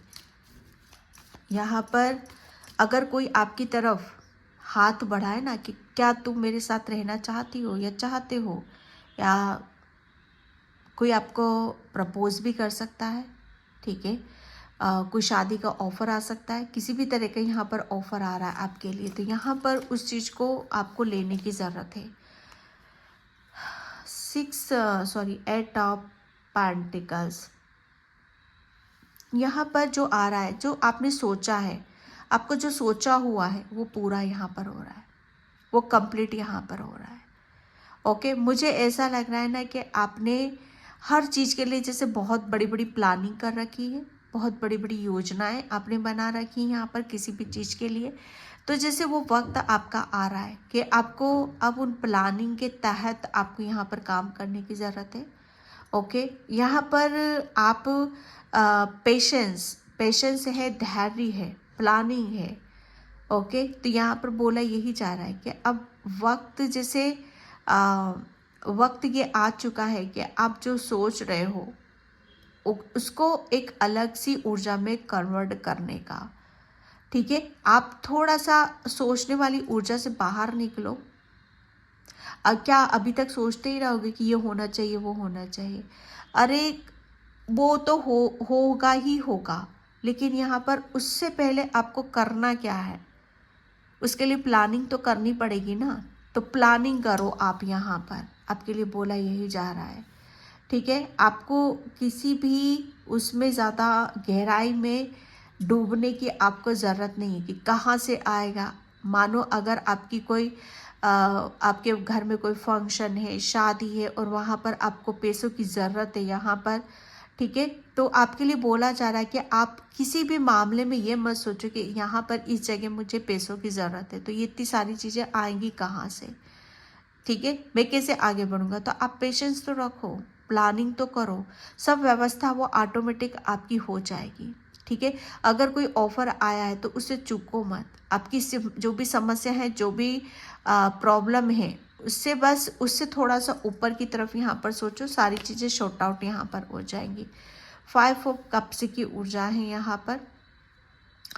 यहाँ पर अगर कोई आपकी तरफ हाथ बढ़ाए ना कि क्या तुम मेरे साथ रहना चाहती हो या चाहते हो, या कोई आपको प्रपोज भी कर सकता है, ठीक है, कोई शादी का ऑफ़र आ सकता है, किसी भी तरह का यहाँ पर ऑफ़र आ रहा है आपके लिए, तो यहाँ पर उस चीज़ को आपको लेने की ज़रूरत है। 8 ऑफ पेंटिकल्स यहाँ पर जो आ रहा है, जो आपने सोचा है, आपको जो सोचा हुआ है वो पूरा यहाँ पर हो रहा है, वो कंप्लीट यहाँ पर हो रहा है। ओके, मुझे ऐसा लग रहा है ना कि आपने हर चीज़ के लिए जैसे बहुत बड़ी बड़ी प्लानिंग कर रखी है, बहुत बड़ी बड़ी योजनाएं आपने बना रखी हैं यहाँ पर किसी भी चीज़ के लिए। तो जैसे वो वक्त आपका आ रहा है कि आपको अब उन प्लानिंग के तहत आपको यहाँ पर काम करने की ज़रूरत है। ओके, यहाँ पर आप पेशेंस है, धैर्य है, प्लानिंग है। ओके, तो यहाँ पर बोला यही जा रहा है कि अब वक्त जैसे वक्त ये आ चुका है कि आप जो सोच रहे हो उसको एक अलग सी ऊर्जा में कन्वर्ट करने का। ठीक है, आप थोड़ा सा सोचने वाली ऊर्जा से बाहर निकलो। क्या अभी तक सोचते ही रहोगे कि ये होना चाहिए, वो होना चाहिए? अरे वो तो होगा ही होगा, लेकिन यहाँ पर उससे पहले आपको करना क्या है, उसके लिए प्लानिंग तो करनी पड़ेगी ना। तो प्लानिंग करो आप, यहाँ पर आपके लिए बोला यही जा रहा है। ठीक है, आपको किसी भी उसमें ज़्यादा गहराई में डूबने की आपको ज़रूरत नहीं है कि कहाँ से आएगा। मानो अगर आपकी कोई आपके घर में कोई फंक्शन है, शादी है, और वहाँ पर आपको पैसों की ज़रूरत है यहाँ पर, ठीक है, तो आपके लिए बोला जा रहा है कि आप किसी भी मामले में ये मत सोचो कि यहाँ पर इस जगह मुझे पैसों की ज़रूरत है, तो ये इतनी सारी चीज़ें आएंगी कहाँ से, ठीक है, मैं कैसे आगे बढ़ूँगा। तो आप पेशेंस तो रखो, प्लानिंग तो करो, सब व्यवस्था वो ऑटोमेटिक आपकी हो जाएगी। ठीक है, अगर कोई ऑफ़र आया है तो उससे चूको मत। आपकी जो भी समस्या है, जो भी प्रॉब्लम है, उससे थोड़ा सा ऊपर की तरफ यहाँ पर सोचो, सारी चीज़ें शॉर्ट आउट यहाँ पर हो जाएंगी। 5 ऑफ कप्स की ऊर्जा है यहाँ पर।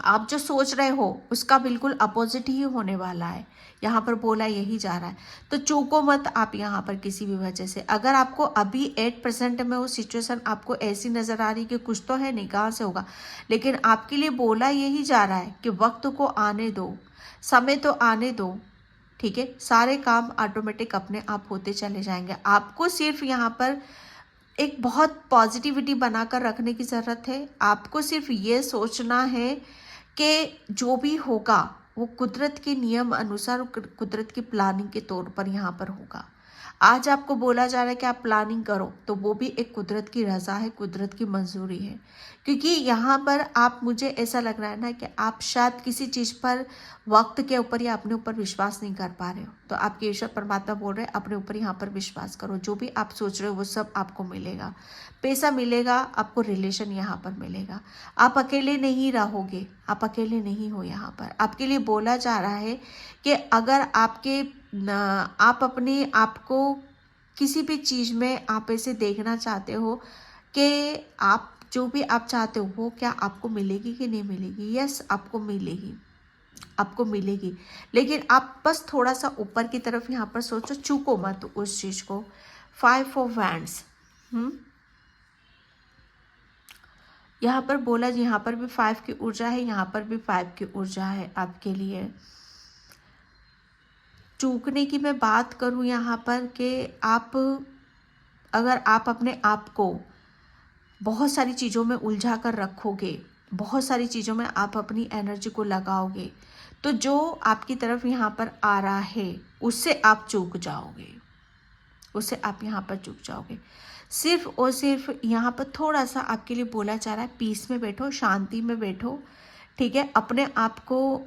आप जो सोच रहे हो उसका बिल्कुल अपोजिट ही होने वाला है, यहाँ पर बोला यही जा रहा है। तो चूको मत आप यहाँ पर किसी भी वजह से। अगर आपको अभी 8% में वो सिचुएशन आपको ऐसी नज़र आ रही कि कुछ तो है नहीं, कहाँ से होगा, लेकिन आपके लिए बोला यही जा रहा है कि वक्त को आने दो, समय तो आने दो। ठीक है, सारे काम ऑटोमेटिक अपने आप होते चले जाएंगे। आपको सिर्फ यहाँ पर एक बहुत पॉजिटिविटी बनाकर रखने की ज़रूरत है। आपको सिर्फ ये सोचना है कि जो भी होगा वो कुदरत के नियम अनुसार, कुदरत की प्लानिंग के तौर पर यहाँ पर होगा। आज आपको बोला जा रहा है कि आप प्लानिंग करो, तो वो भी एक कुदरत की रज़ा है, कुदरत की मंजूरी है। क्योंकि यहाँ पर आप, मुझे ऐसा लग रहा है ना कि आप शायद किसी चीज़ पर वक्त के ऊपर या अपने ऊपर विश्वास नहीं कर पा रहे हो, तो आपके ईश्वर परमात्मा बोल रहे हैं अपने ऊपर यहाँ पर विश्वास करो। जो भी आप सोच रहे हो वो सब आपको मिलेगा। पैसा मिलेगा, आपको रिलेशन यहाँ पर मिलेगा। आप अकेले नहीं रहोगे, आप अकेले नहीं हो। यहाँ पर आपके लिए बोला जा रहा है कि अगर आप अपने आप को किसी भी चीज़ में आप ऐसे देखना चाहते हो कि आप जो भी आप चाहते हो वो क्या आपको मिलेगी कि नहीं मिलेगी। यस, आपको मिलेगी, आपको मिलेगी, लेकिन आप बस थोड़ा सा ऊपर की तरफ यहाँ पर सोचो, चूको मत उस चीज़ को। 5 ऑफ वैंड्स, यहाँ पर बोला, यहाँ पर भी 5 की ऊर्जा है, यहाँ पर भी 5 की ऊर्जा है आपके लिए। चूकने की मैं बात करूँ यहाँ पर कि अगर आप अपने आप को बहुत सारी चीज़ों में उलझा कर रखोगे, बहुत सारी चीज़ों में आप अपनी एनर्जी को लगाओगे, तो जो आपकी तरफ यहाँ पर आ रहा है उससे आप चूक जाओगे, उससे आप यहाँ पर चूक जाओगे। सिर्फ और सिर्फ यहाँ पर थोड़ा सा आपके लिए बोला जा रहा है, पीस में बैठो, शांति में बैठो, ठीक है। अपने आप को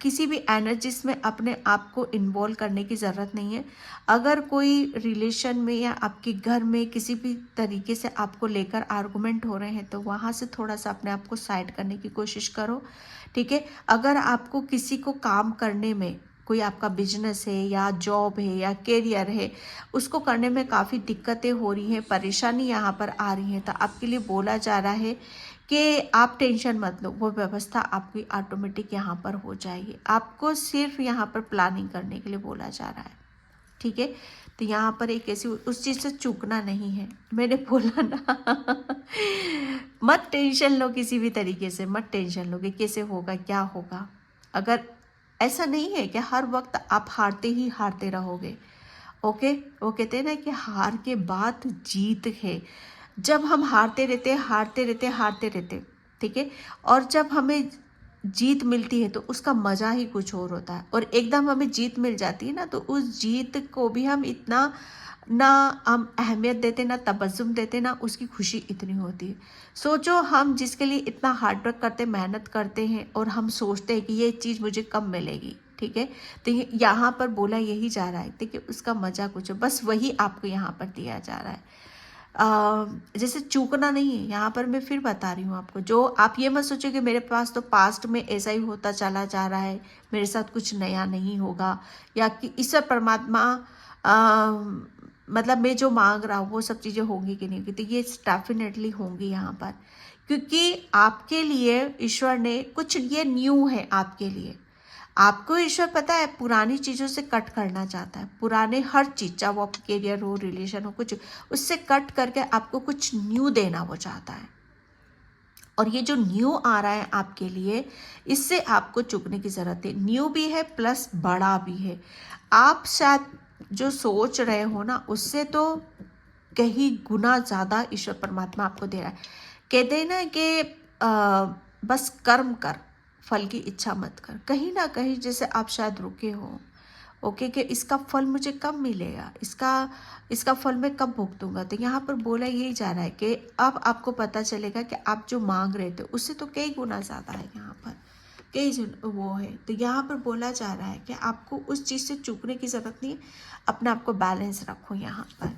किसी भी एनर्जीज में अपने आप को इन्वॉल्व करने की ज़रूरत नहीं है। अगर कोई रिलेशन में या आपके घर में किसी भी तरीके से आपको लेकर आर्गुमेंट हो रहे हैं, तो वहाँ से थोड़ा सा अपने आप को साइड करने की कोशिश करो, ठीक है। अगर आपको किसी को काम करने में, कोई आपका बिजनेस है या जॉब है या कैरियर है, उसको करने में काफ़ी दिक्कतें हो रही हैं, परेशानी यहाँ पर आ रही है, तो आपके लिए बोला जा रहा है कि आप टेंशन मत लो, वो व्यवस्था आपकी ऑटोमेटिक यहाँ पर हो जाएगी। आपको सिर्फ यहाँ पर प्लानिंग करने के लिए बोला जा रहा है, ठीक है। तो यहाँ पर एक ऐसी उस चीज़ से चूकना नहीं है। मैंने बोला ना मत टेंशन लो, किसी भी तरीके से मत टेंशन लो कि कैसे होगा, क्या होगा। अगर ऐसा नहीं है कि हर वक्त आप हारते ही हारते रहोगे, ओके। वो कहते हैं ना कि हार के बाद जीत है। जब हम हारते रहते हारते रहते हारते रहते, ठीक है, और जब हमें जीत मिलती है तो उसका मज़ा ही कुछ और होता है। और एकदम हमें जीत मिल जाती है ना, तो उस जीत को भी हम इतना ना हम अहमियत देते, ना तबज्जुम देते, ना उसकी खुशी इतनी होती है। सोचो, हम जिसके लिए इतना हार्डवर्क करते, मेहनत करते हैं, और हम सोचते हैं कि ये चीज़ मुझे कब मिलेगी, ठीक है। तो यहाँ पर बोला यही जा रहा है, देखिए उसका मज़ा कुछ है, बस वही आपको यहाँ पर दिया जा रहा है। जैसे चूकना नहीं है यहाँ पर, मैं फिर बता रही हूँ आपको। जो आप ये मत सोचो कि मेरे पास तो पास्ट में ऐसा ही होता चला जा रहा है, मेरे साथ कुछ नया नहीं होगा, या कि ईश्वर परमात्मा मतलब मैं जो मांग रहा हूँ वो सब चीज़ें होंगी कि नहीं होगी। तो ये डेफिनेटली होंगी यहाँ पर, क्योंकि आपके लिए ईश्वर ने कुछ, ये न्यू है आपके लिए। आपको ईश्वर पता है पुरानी चीज़ों से कट करना चाहता है, पुराने हर चीज़, चाहे वो कैरियर हो, रिलेशन हो, कुछ, उससे कट करके आपको कुछ न्यू देना वो चाहता है। और ये जो न्यू आ रहा है आपके लिए, इससे आपको चुकने की ज़रूरत है। न्यू भी है प्लस बड़ा भी है। आप शायद जो सोच रहे हो ना, उससे तो कहीं गुना ज़्यादा ईश्वर परमात्मा आपको दे रहा है। कहते हैं ना कि बस कर्म कर, फल की इच्छा मत कर। कहीं ना कहीं जैसे आप शायद रुके हो, ओके, कि इसका फल मुझे कब मिलेगा, इसका फल मैं कब भुगतूंगा। तो यहाँ पर बोला यही जा रहा है कि अब आपको पता चलेगा कि आप जो मांग रहे थे उससे तो कई गुना ज़्यादा है यहाँ पर, वो है। तो यहाँ पर बोला जा रहा है कि आपको उस चीज़ से चूकने की ज़रूरत नहीं, अपने आप को बैलेंस रखो यहाँ पर,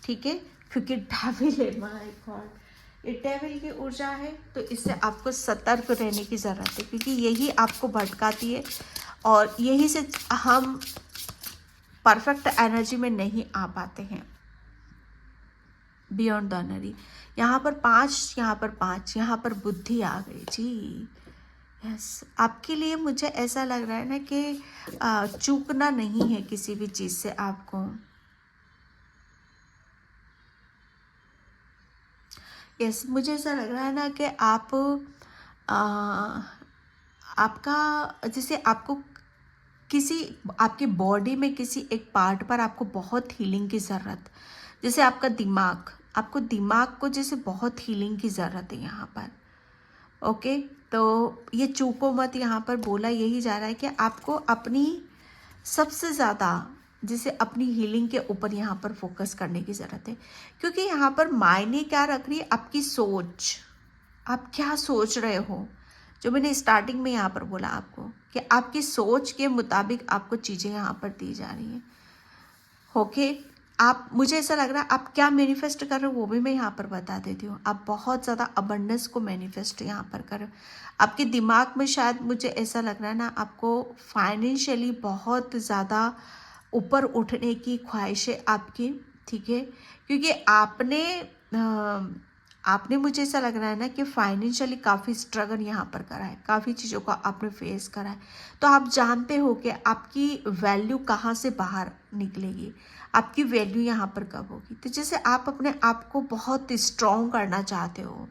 ठीक है। क्योंकि डेविल है, माय गॉड, ये डेविल की ऊर्जा है, तो इससे आपको सतर्क रहने की ज़रूरत है, क्योंकि यही आपको भटकाती है और यही से हम परफेक्ट एनर्जी में नहीं आ पाते हैं, बियॉन्ड द ऑर्डिनरी। यहाँ पर 5, यहाँ पर 5, यहाँ पर बुद्धि आ गई जी। यस, आपके लिए मुझे ऐसा लग रहा है ना कि चूकना नहीं है किसी भी चीज़ से आपको। यस, मुझे ऐसा लग रहा है ना कि आप आपका, जैसे आपको किसी, आपकी बॉडी में किसी एक पार्ट पर आपको बहुत हीलिंग की ज़रूरत, जैसे आपका दिमाग, आपको दिमाग को जैसे बहुत हीलिंग की ज़रूरत है यहाँ पर, ओके। तो ये चूको मत, यहाँ पर बोला यही जा रहा है कि आपको अपनी सबसे ज़्यादा जिसे अपनी हीलिंग के ऊपर यहाँ पर फोकस करने की ज़रूरत है, क्योंकि यहाँ पर मायने क्या रख रही है आपकी सोच। आप क्या सोच रहे हो, जो मैंने स्टार्टिंग में यहाँ पर बोला आपको कि आपकी सोच के मुताबिक आपको चीज़ें यहाँ पर दी जा रही हैं। ओके, आप, मुझे ऐसा लग रहा है आप क्या मैनिफेस्ट कर रहे हो वो भी मैं यहाँ पर बता देती हूँ। आप बहुत ज़्यादा अबंडेंस को मैनिफेस्ट यहाँ पर कर रहे हो। आपके दिमाग में शायद मुझे ऐसा लग रहा है ना, आपको फाइनेंशियली बहुत ज़्यादा ऊपर उठने की ख्वाहिशें आपकी, ठीक है, क्योंकि आपने मुझे ऐसा लग रहा है ना कि फाइनेंशियली काफ़ी स्ट्रगल यहाँ पर करा है, काफ़ी चीज़ों को आपने फेस करा है। तो आप जानते हो कि आपकी वैल्यू कहाँ से बाहर निकलेगी, आपकी वैल्यू यहाँ पर कब होगी। तो जैसे आप अपने आप को बहुत स्ट्रॉन्ग करना चाहते हो,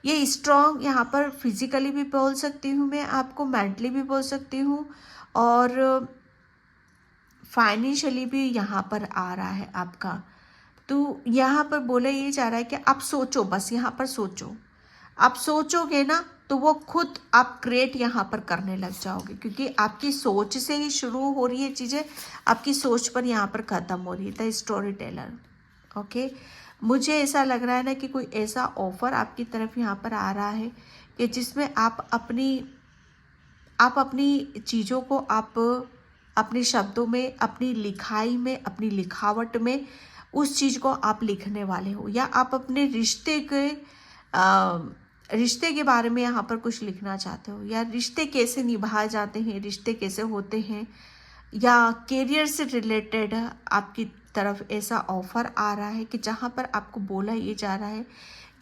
ये स्ट्रॉन्ग यहाँ पर फिजिकली भी बोल सकती हूँ मैं आपको, मेंटली भी बोल सकती हूँ, और फाइनेंशियली भी यहाँ पर आ रहा है आपका। तो यहाँ पर बोला ये जा रहा है कि आप सोचो, बस यहाँ पर सोचो। आप सोचोगे ना तो वो खुद आप क्रिएट यहाँ पर करने लग जाओगे, क्योंकि आपकी सोच से ही शुरू हो रही है चीज़ें, आपकी सोच पर यहाँ पर ख़त्म हो रही है। The story teller. ओके, मुझे ऐसा लग रहा है ना कि कोई ऐसा ऑफर आपकी तरफ यहाँ पर आ रहा है कि जिसमें आप अपनी चीज़ों को आप अपने शब्दों में, अपनी लिखाई में, अपनी लिखावट में उस चीज़ को आप लिखने वाले हो, या आप अपने रिश्ते के बारे में यहाँ पर कुछ लिखना चाहते हो, या रिश्ते कैसे निभाए जाते हैं, रिश्ते कैसे होते हैं, या करियर से रिलेटेड आपकी तरफ ऐसा ऑफर आ रहा है कि जहाँ पर आपको बोला ये जा रहा है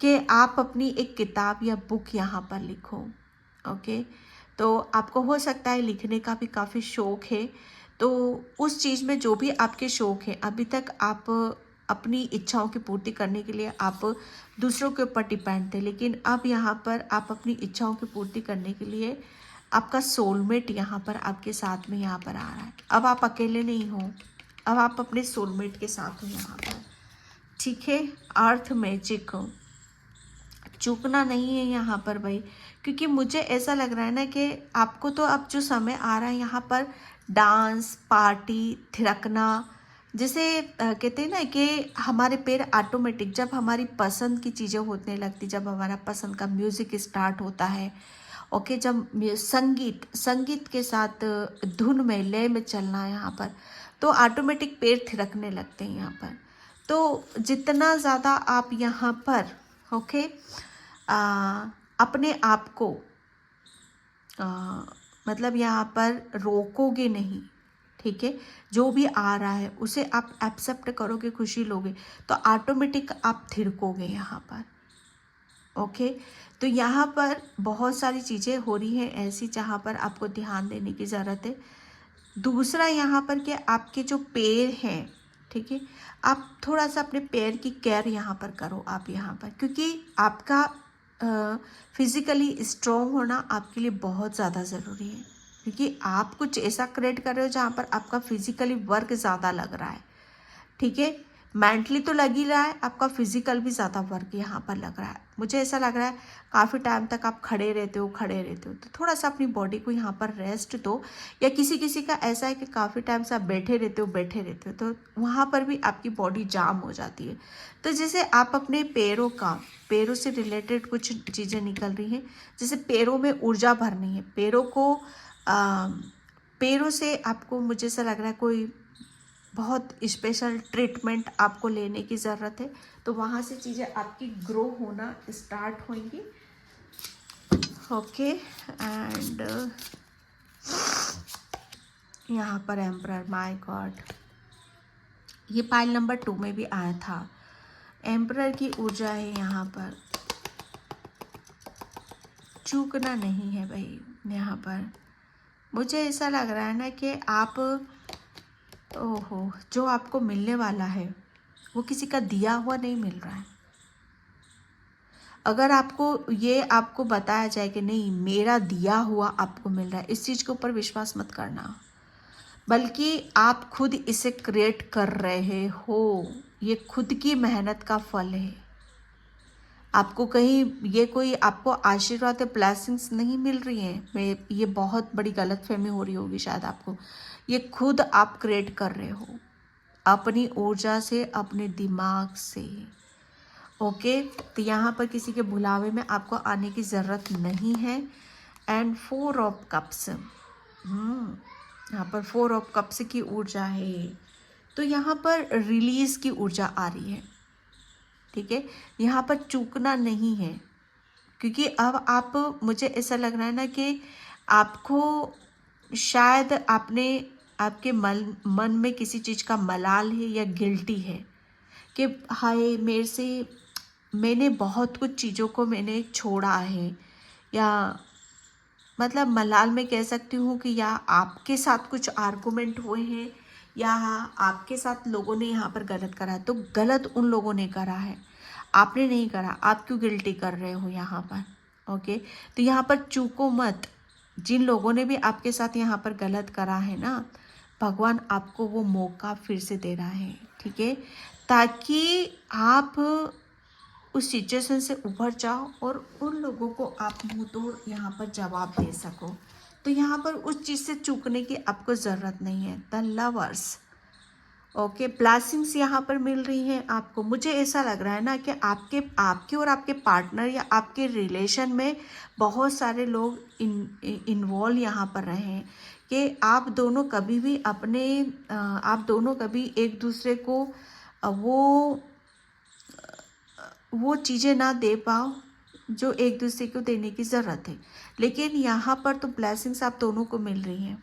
कि आप अपनी एक किताब या बुक यहाँ पर लिखो। ओके, तो आपको हो सकता है लिखने का भी काफ़ी शौक है, तो उस चीज़ में जो भी आपके शौक है, अभी तक आप अपनी इच्छाओं की पूर्ति करने के लिए आप दूसरों के ऊपर डिपेंड थे, लेकिन अब यहाँ पर आप अपनी इच्छाओं की पूर्ति करने के लिए आपका सोलमेट यहाँ पर आपके साथ में यहाँ पर आ रहा है। अब आप अकेले नहीं हो, अब आप अपने सोलमेट के साथ हो यहाँ पर, ठीक है। अर्थ मैजिक, चूकना नहीं है यहाँ पर भाई, क्योंकि मुझे ऐसा लग रहा है ना कि आपको तो अब जो समय आ रहा है यहाँ पर डांस, पार्टी, थिरकना, जैसे कहते हैं ना कि हमारे पैर ऑटोमेटिक, जब हमारी पसंद की चीज़ें होने लगती, जब हमारा पसंद का म्यूज़िक स्टार्ट होता है, ओके, जब संगीत के साथ धुन में, लय में चलना है यहाँ पर, तो ऑटोमेटिक पैर थिरकने लगते हैं यहाँ पर। तो जितना ज़्यादा आप यहाँ पर ओके अपने आप को मतलब यहाँ पर रोकोगे नहीं, ठीक है, जो भी आ रहा है उसे आप एक्सेप्ट करोगे, खुशी लोगे, तो ऑटोमेटिक आप थिरकोगे यहाँ पर। ओके, तो यहाँ पर बहुत सारी चीज़ें हो रही हैं ऐसी जहाँ पर आपको ध्यान देने की ज़रूरत है। दूसरा यहाँ पर कि आपके जो पैर हैं, ठीक है, आप थोड़ा सा अपने पैर की केयर यहाँ पर करो आप यहाँ पर, क्योंकि आपका फिज़िकली स्ट्रॉन्ग होना आपके लिए बहुत ज़्यादा ज़रूरी है, क्योंकि आप कुछ ऐसा क्रिएट कर रहे हो जहाँ पर आपका फिज़िकली वर्क ज़्यादा लग रहा है, ठीक है। मेंटली तो लग ही रहा है, आपका फिजिकल भी ज़्यादा वर्क यहाँ पर लग रहा है। मुझे ऐसा लग रहा है काफ़ी टाइम तक आप खड़े रहते हो, तो थोड़ा सा अपनी बॉडी को यहाँ पर रेस्ट दो, या किसी किसी का ऐसा है कि काफ़ी टाइम से आप बैठे रहते हो, तो वहाँ पर भी आपकी बॉडी जाम हो जाती है। तो जैसे आप अपने पैरों से रिलेटेड कुछ चीज़ें निकल रही हैं, जैसे पैरों में ऊर्जा भरनी है, पैरों से आपको, मुझे ऐसा लग रहा है कोई बहुत स्पेशल ट्रीटमेंट आपको लेने की ज़रूरत है, तो वहाँ से चीज़ें आपकी ग्रो होना स्टार्ट होंगी। ओके, एंड यहाँ पर एम्परर, माय गॉड, ये पाइल नंबर 2 में भी आया था। एम्परर की ऊर्जा है यहाँ पर, चूकना नहीं है भाई। यहाँ पर मुझे ऐसा लग रहा है ना कि आप, ओहो, जो आपको मिलने वाला है वो किसी का दिया हुआ नहीं मिल रहा है। अगर आपको बताया जाए कि नहीं मेरा दिया हुआ आपको मिल रहा है, इस चीज़ के ऊपर विश्वास मत करना, बल्कि आप खुद इसे क्रिएट कर रहे हो। ये खुद की मेहनत का फल है। आपको कहीं ये कोई आपको आशीर्वाद या ब्लेसिंग्स नहीं मिल रही हैं, ये बहुत बड़ी गलतफहमी हो रही होगी शायद आपको। ये खुद आप क्रिएट कर रहे हो, अपनी ऊर्जा से, अपने दिमाग से। ओके, तो यहाँ पर किसी के बुलावे में आपको आने की ज़रूरत नहीं है। एंड 4 ऑफ कप्स, यहाँ पर 4 ऑफ कप्स की ऊर्जा है, तो यहाँ पर रिलीज की ऊर्जा आ रही है। ठीक है, यहाँ पर चूकना नहीं है, क्योंकि अब आप, मुझे ऐसा लग रहा है ना कि आपको शायद आपके मन में किसी चीज़ का मलाल है या गिल्टी है कि हाय मैंने बहुत कुछ चीज़ों को मैंने छोड़ा है, या मतलब मलाल में कह सकती हूँ कि या आपके साथ कुछ आर्गुमेंट हुए हैं, या आपके साथ लोगों ने यहाँ पर गलत करा है। तो गलत उन लोगों ने करा है, आपने नहीं करा। आप क्यों गिल्टी कर रहे हो यहाँ पर? ओके, तो यहाँ पर चूको मत। जिन लोगों ने भी आपके साथ यहाँ पर गलत करा है ना, भगवान आपको वो मौका फिर से दे रहा है। ठीक है, ताकि आप उस सिचुएशन से उभर जाओ और उन लोगों को आप मुंह तोड़ यहाँ पर जवाब दे सको। तो यहाँ पर उस चीज़ से चूकने की आपको ज़रूरत नहीं है। द लवर्स, ओके, ब्लेसिंग्स यहाँ पर मिल रही हैं आपको। मुझे ऐसा लग रहा है ना कि आपके और आपके पार्टनर या आपके रिलेशन में बहुत सारे लोग इन्वॉल्व यहाँ पर रहे हैं कि आप दोनों कभी एक दूसरे को वो चीज़ें ना दे पाओ जो एक दूसरे को देने की ज़रूरत है। लेकिन यहाँ पर तो ब्लेसिंग्स आप दोनों को मिल रही हैं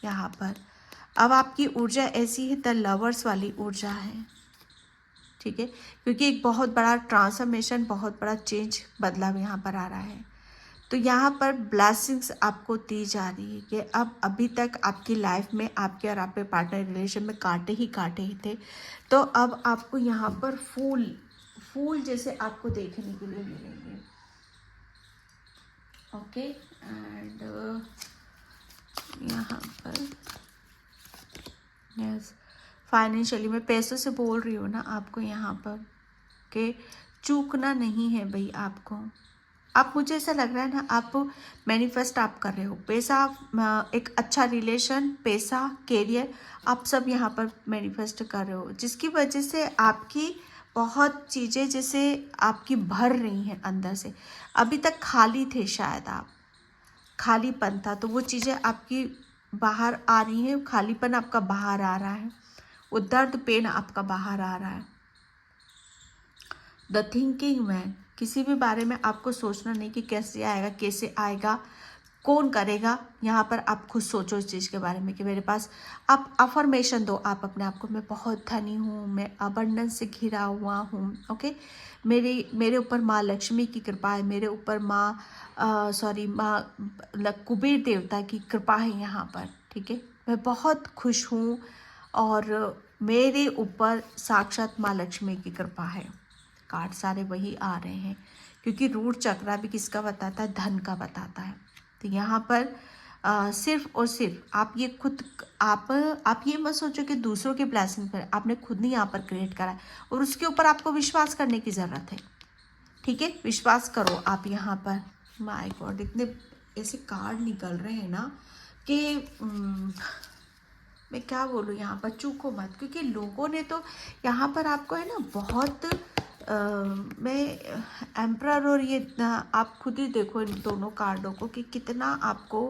यहाँ पर। अब आपकी ऊर्जा ऐसी है, द लवर्स वाली ऊर्जा है। ठीक है, क्योंकि एक बहुत बड़ा ट्रांसफॉर्मेशन, बहुत बड़ा चेंज, बदलाव यहाँ पर आ रहा है। तो यहाँ पर ब्लेसिंग्स आपको दी जा रही है कि अब अभी तक आपकी लाइफ में आपके और आपके पार्टनर रिलेशन में कांटे ही थे, तो अब आपको यहाँ पर फूल जैसे आपको देखने के लिए मिलेंगे। ओके, एंड यहाँ पर यस, फाइनेंशियली मैं पैसों से बोल रही हूँ ना आपको यहाँ पर कि चूकना नहीं है भाई आपको। आप, मुझे ऐसा लग रहा है ना, आप मैनिफेस्ट आप कर रहे हो पैसा, एक अच्छा रिलेशन, पैसा, कैरियर, आप सब यहाँ पर मैनिफेस्ट कर रहे हो, जिसकी वजह से आपकी बहुत चीज़ें जैसे आपकी भर रही हैं अंदर से। अभी तक खाली थे शायद आप, खालीपन था, तो वो चीज़ें आपकी बाहर आ रही हैं, खालीपन आपका बाहर आ रहा है, वो दर्द पेन आपका बाहर आ रहा है। द थिंकिंग मैन, किसी भी बारे में आपको सोचना नहीं कि कैसे आएगा, कौन करेगा। यहाँ पर आप खुद सोचो इस चीज़ के बारे में कि मेरे पास, आप अफर्मेशन दो आप अपने आप को, मैं बहुत धनी हूँ, मैं अबंडेंस से घिरा हुआ हूँ। ओके, मेरे ऊपर माँ लक्ष्मी की कृपा है, मेरे ऊपर माँ कुबेर देवता की कृपा है यहाँ पर। ठीक है, मैं बहुत खुश हूँ और मेरे ऊपर साक्षात माँ लक्ष्मी की कृपा है। कार्ड सारे वही आ रहे हैं, क्योंकि रूट चक्रा भी किसका बताता है? धन का बताता है। तो यहाँ पर सिर्फ और सिर्फ आप ये मत सोचो कि दूसरों के ब्लेसिंग पर, आपने खुद नहीं यहाँ पर क्रिएट करा है और उसके ऊपर आपको विश्वास करने की ज़रूरत है। ठीक है, विश्वास करो आप यहाँ पर। माय गॉड, इतने ऐसे कार्ड निकल रहे हैं ना कि मैं क्या बोलूँ, यहाँ पर चूको मत, क्योंकि लोगों ने तो यहाँ पर आपको है ना बहुत मैं एम्परर और ये आप खुद ही देखो इन दोनों कार्डों को कि कितना आपको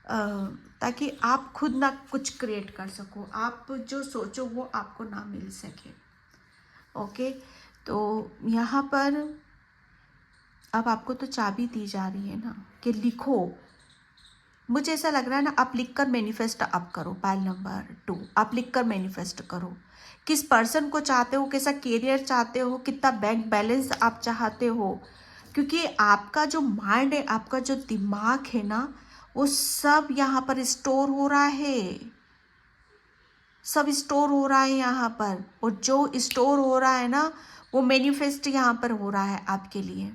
ताकि आप खुद ना कुछ क्रिएट कर सको, आप जो सोचो वो आपको ना मिल सके। ओके, तो यहाँ पर अब आपको तो चाबी दी जा रही है ना कि लिखो। मुझे ऐसा लग रहा है ना, आप लिखकर मैनिफेस्ट आप करो। पाइल नंबर 2, आप लिखकर मैनिफेस्ट करो। किस पर्सन को चाहते हो, कैसा कैरियर चाहते हो, कितना बैंक बैलेंस आप चाहते हो, क्योंकि आपका जो माइंड है, आपका जो दिमाग है ना, वो सब यहाँ पर स्टोर हो रहा है, सब स्टोर हो रहा है यहाँ पर। और जो स्टोर हो रहा है ना, वो मैनिफेस्ट यहाँ पर हो रहा है आपके लिए।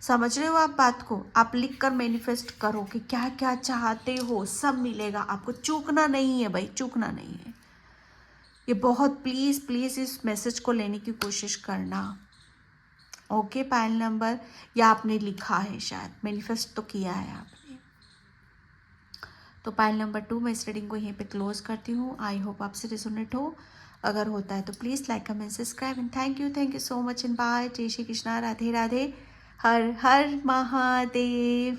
समझ रहे हो आप बात को? आप लिख कर मैनिफेस्ट करो कि क्या क्या चाहते हो, सब मिलेगा आपको। चूकना नहीं है भाई, चूकना नहीं है। ये बहुत प्लीज़ इस मैसेज को लेने की कोशिश करना। ओके, पाइल नंबर, या आपने लिखा है शायद, मैनिफेस्ट तो किया है आपने। तो पाइल नंबर 2 मैं इस रीडिंग को यहीं पे क्लोज करती हूँ। आई होप आपसे रिजोनेट हो। अगर होता है तो please like comment subscribe and thank you so much and bye. जय श्री कृष्णा, राधे राधे, हर हर महादेव।